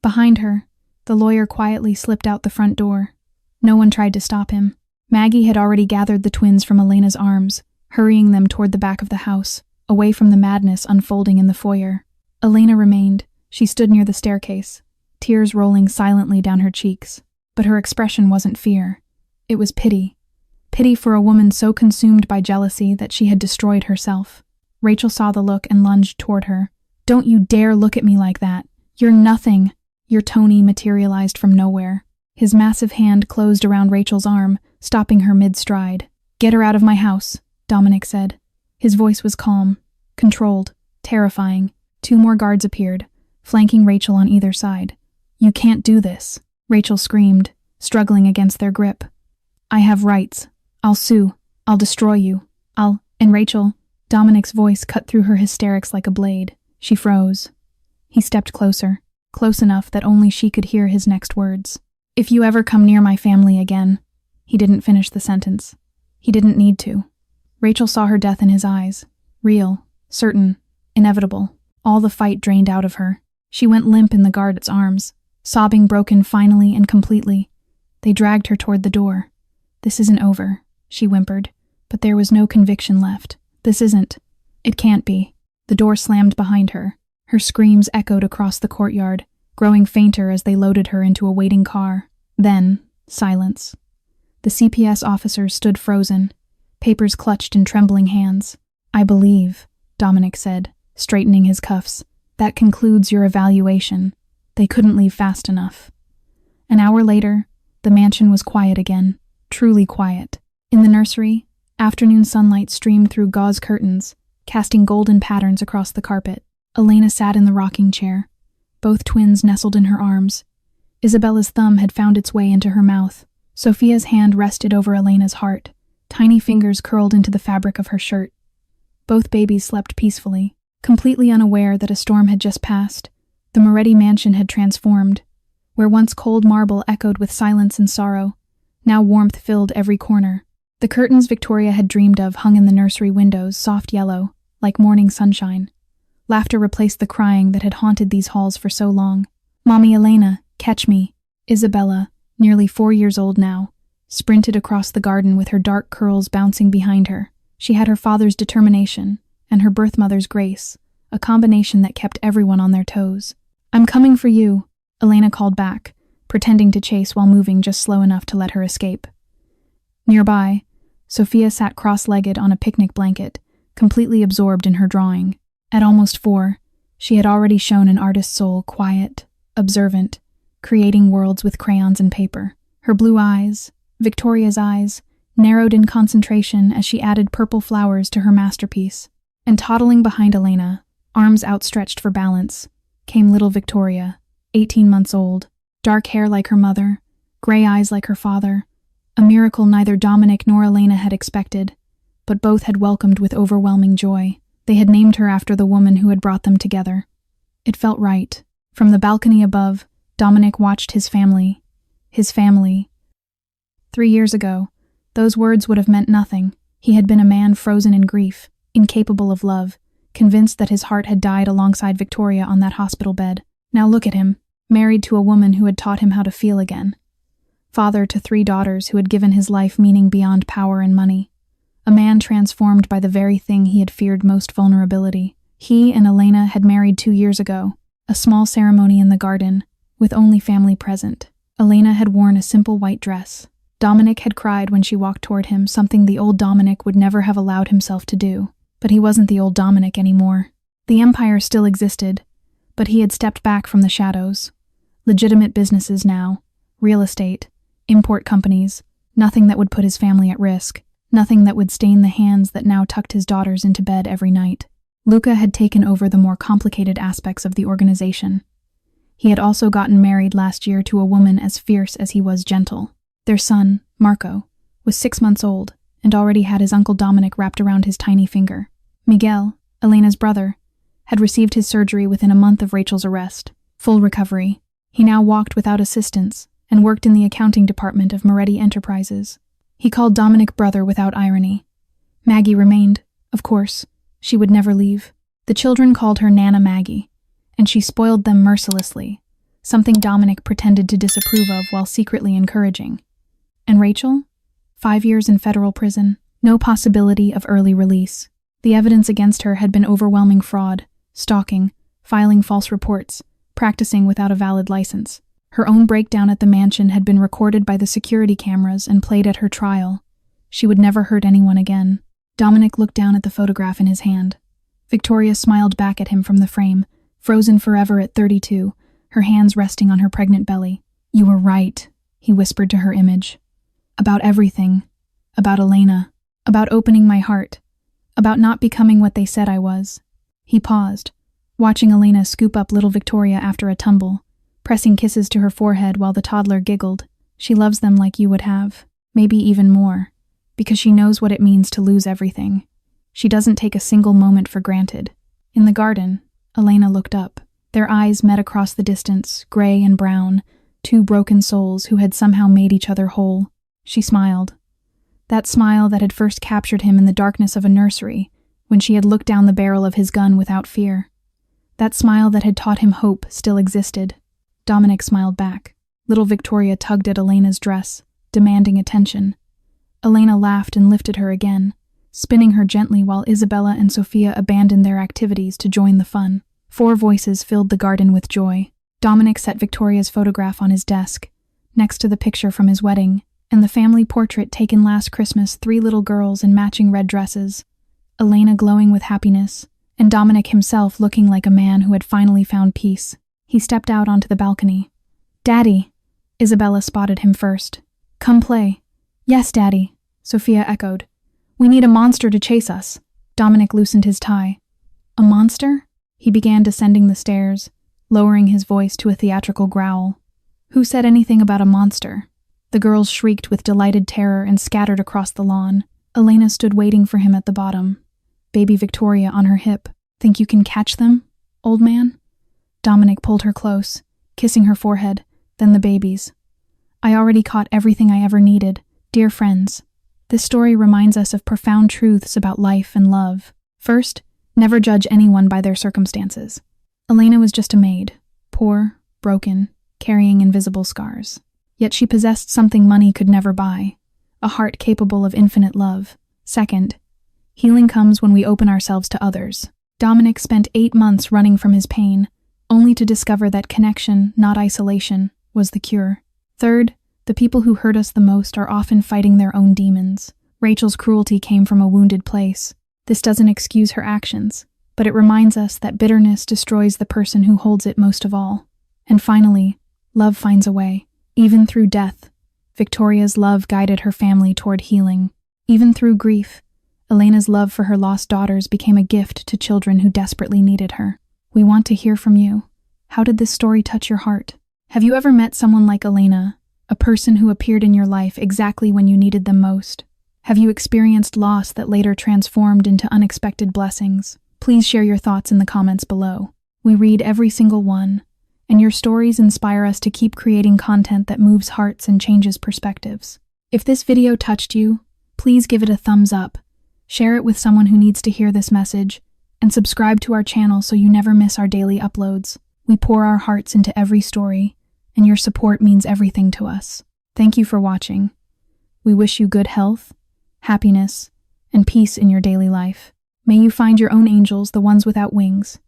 Behind her, the lawyer quietly slipped out the front door. No one tried to stop him. Maggie had already gathered the twins from Elena's arms, hurrying them toward the back of the house, away from the madness unfolding in the foyer. Elena remained. She stood near the staircase, tears rolling silently down her cheeks. But her expression wasn't fear. It was pity. Pity for a woman so consumed by jealousy that she had destroyed herself. Rachel saw the look and lunged toward her. "Don't you dare look at me like that. You're nothing." Your Tony materialized from nowhere. His massive hand closed around Rachel's arm, stopping her mid-stride. "Get her out of my house," Dominic said. His voice was calm, controlled, terrifying. 2 more guards appeared, flanking Rachel on either side. "You can't do this," Rachel screamed, struggling against their grip. "I have rights. I'll sue. I'll destroy you. And Rachel," Dominic's voice cut through her hysterics like a blade. She froze. He stepped closer, close enough that only she could hear his next words. "If you ever come near my family again." He didn't finish the sentence. He didn't need to. Rachel saw her death in his eyes. Real, certain, inevitable. All the fight drained out of her. She went limp in the guard's arms, sobbing broken finally and completely. They dragged her toward the door. "This isn't over," she whimpered, but there was no conviction left. "This isn't. It can't be." The door slammed behind her. Her screams echoed across the courtyard, growing fainter as they loaded her into a waiting car. Then, silence. The CPS officers stood frozen, papers clutched in trembling hands. "I believe," Dominic said, straightening his cuffs, "that concludes your evaluation." They couldn't leave fast enough. An hour later, the mansion was quiet again, truly quiet. In the nursery, afternoon sunlight streamed through gauze curtains, casting golden patterns across the carpet. Elena sat in the rocking chair, both twins nestled in her arms. Isabella's thumb had found its way into her mouth. Sophia's hand rested over Elena's heart, tiny fingers curled into the fabric of her shirt. Both babies slept peacefully, completely unaware that a storm had just passed. The Moretti mansion had transformed. Where once cold marble echoed with silence and sorrow, now warmth filled every corner. The curtains Victoria had dreamed of hung in the nursery windows, soft yellow, like morning sunshine. Laughter replaced the crying that had haunted these halls for so long. "Mommy Elena, catch me." Isabella, nearly 4 years old now, sprinted across the garden with her dark curls bouncing behind her. She had her father's determination and her birth mother's grace, a combination that kept everyone on their toes. "I'm coming for you," Elena called back, pretending to chase while moving just slow enough to let her escape. Nearby, Sophia sat cross-legged on a picnic blanket, completely absorbed in her drawing. At almost 4, she had already shown an artist's soul, quiet, observant, creating worlds with crayons and paper. Her blue eyes, Victoria's eyes, narrowed in concentration as she added purple flowers to her masterpiece. And toddling behind Elena, arms outstretched for balance, came little Victoria, 18 months old, dark hair like her mother, gray eyes like her father, a miracle neither Dominic nor Elena had expected, but both had welcomed with overwhelming joy. They had named her after the woman who had brought them together. It felt right. From the balcony above, Dominic watched his family. His family. 3 years ago, those words would have meant nothing. He had been a man frozen in grief, incapable of love, convinced that his heart had died alongside Victoria on that hospital bed. Now look at him, married to a woman who had taught him how to feel again. Father to 3 daughters who had given his life meaning beyond power and money. A man transformed by the very thing he had feared most, vulnerability. He and Elena had married 2 years ago, a small ceremony in the garden, with only family present. Elena had worn a simple white dress, Dominic had cried when she walked toward him, something the old Dominic would never have allowed himself to do. But he wasn't the old Dominic anymore. The empire still existed, but he had stepped back from the shadows. Legitimate businesses now, real estate, import companies, nothing that would put his family at risk, nothing that would stain the hands that now tucked his daughters into bed every night. Luca had taken over the more complicated aspects of the organization. He had also gotten married last year to a woman as fierce as he was gentle. Their son, Marco, was 6 months old and already had his Uncle Dominic wrapped around his tiny finger. Miguel, Elena's brother, had received his surgery within a month of Rachel's arrest. Full recovery. He now walked without assistance and worked in the accounting department of Moretti Enterprises. He called Dominic brother without irony. Maggie remained, of course. She would never leave. The children called her Nana Maggie, and she spoiled them mercilessly, something Dominic pretended to disapprove of while secretly encouraging. And Rachel? 5 years in federal prison, no possibility of early release. The evidence against her had been overwhelming fraud, stalking, filing false reports, practicing without a valid license. Her own breakdown at the mansion had been recorded by the security cameras and played at her trial. She would never hurt anyone again. Dominic looked down at the photograph in his hand. Victoria smiled back at him from the frame, frozen forever at 32, her hands resting on her pregnant belly. "You were right," he whispered to her image. "About everything. About Elena. About opening my heart. About not becoming what they said I was." He paused, watching Elena scoop up little Victoria after a tumble, pressing kisses to her forehead while the toddler giggled. "She loves them like you would have, maybe even more, because she knows what it means to lose everything. She doesn't take a single moment for granted." In the garden, Elena looked up. Their eyes met across the distance, gray and brown, two broken souls who had somehow made each other whole. She smiled. That smile that had first captured him in the darkness of a nursery, when she had looked down the barrel of his gun without fear. That smile that had taught him hope still existed. Dominic smiled back. Little Victoria tugged at Elena's dress, demanding attention. Elena laughed and lifted her again, spinning her gently while Isabella and Sophia abandoned their activities to join the fun. 4 voices filled the garden with joy. Dominic set Victoria's photograph on his desk, next to the picture from his wedding, and the family portrait taken last Christmas, 3 little girls in matching red dresses, Elena glowing with happiness, and Dominic himself looking like a man who had finally found peace. He stepped out onto the balcony. "Daddy!" Isabella spotted him first. "Come play." "Yes, Daddy," Sophia echoed. "We need a monster to chase us." Dominic loosened his tie. "A monster?" He began descending the stairs, lowering his voice to a theatrical growl. "Who said anything about a monster?" The girls shrieked with delighted terror and scattered across the lawn. Elena stood waiting for him at the bottom, baby Victoria on her hip. "Think you can catch them, old man?" Dominic pulled her close, kissing her forehead, then the babies. "I already caught everything I ever needed. Dear friends, this story reminds us of profound truths about life and love. First, never judge anyone by their circumstances. Elena was just a maid, poor, broken, carrying invisible scars. Yet she possessed something money could never buy, a heart capable of infinite love. Second, healing comes when we open ourselves to others. Dominic spent 8 months running from his pain, only to discover that connection, not isolation, was the cure. Third, the people who hurt us the most are often fighting their own demons. Rachel's cruelty came from a wounded place. This doesn't excuse her actions, but it reminds us that bitterness destroys the person who holds it most of all. And finally, love finds a way. Even through death, Victoria's love guided her family toward healing. Even through grief, Elena's love for her lost daughters became a gift to children who desperately needed her. We want to hear from you. How did this story touch your heart? Have you ever met someone like Elena, a person who appeared in your life exactly when you needed them most? Have you experienced loss that later transformed into unexpected blessings? Please share your thoughts in the comments below. We read every single one, and your stories inspire us to keep creating content that moves hearts and changes perspectives. If this video touched you, please give it a thumbs up, share it with someone who needs to hear this message, and subscribe to our channel so you never miss our daily uploads. We pour our hearts into every story, and your support means everything to us. Thank you for watching. We wish you good health, happiness, and peace in your daily life. May you find your own angels, the ones without wings,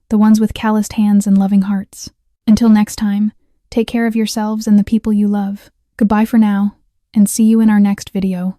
the ones with calloused hands and loving hearts. Until next time, take care of yourselves and the people you love. Goodbye for now. and see you in our next video.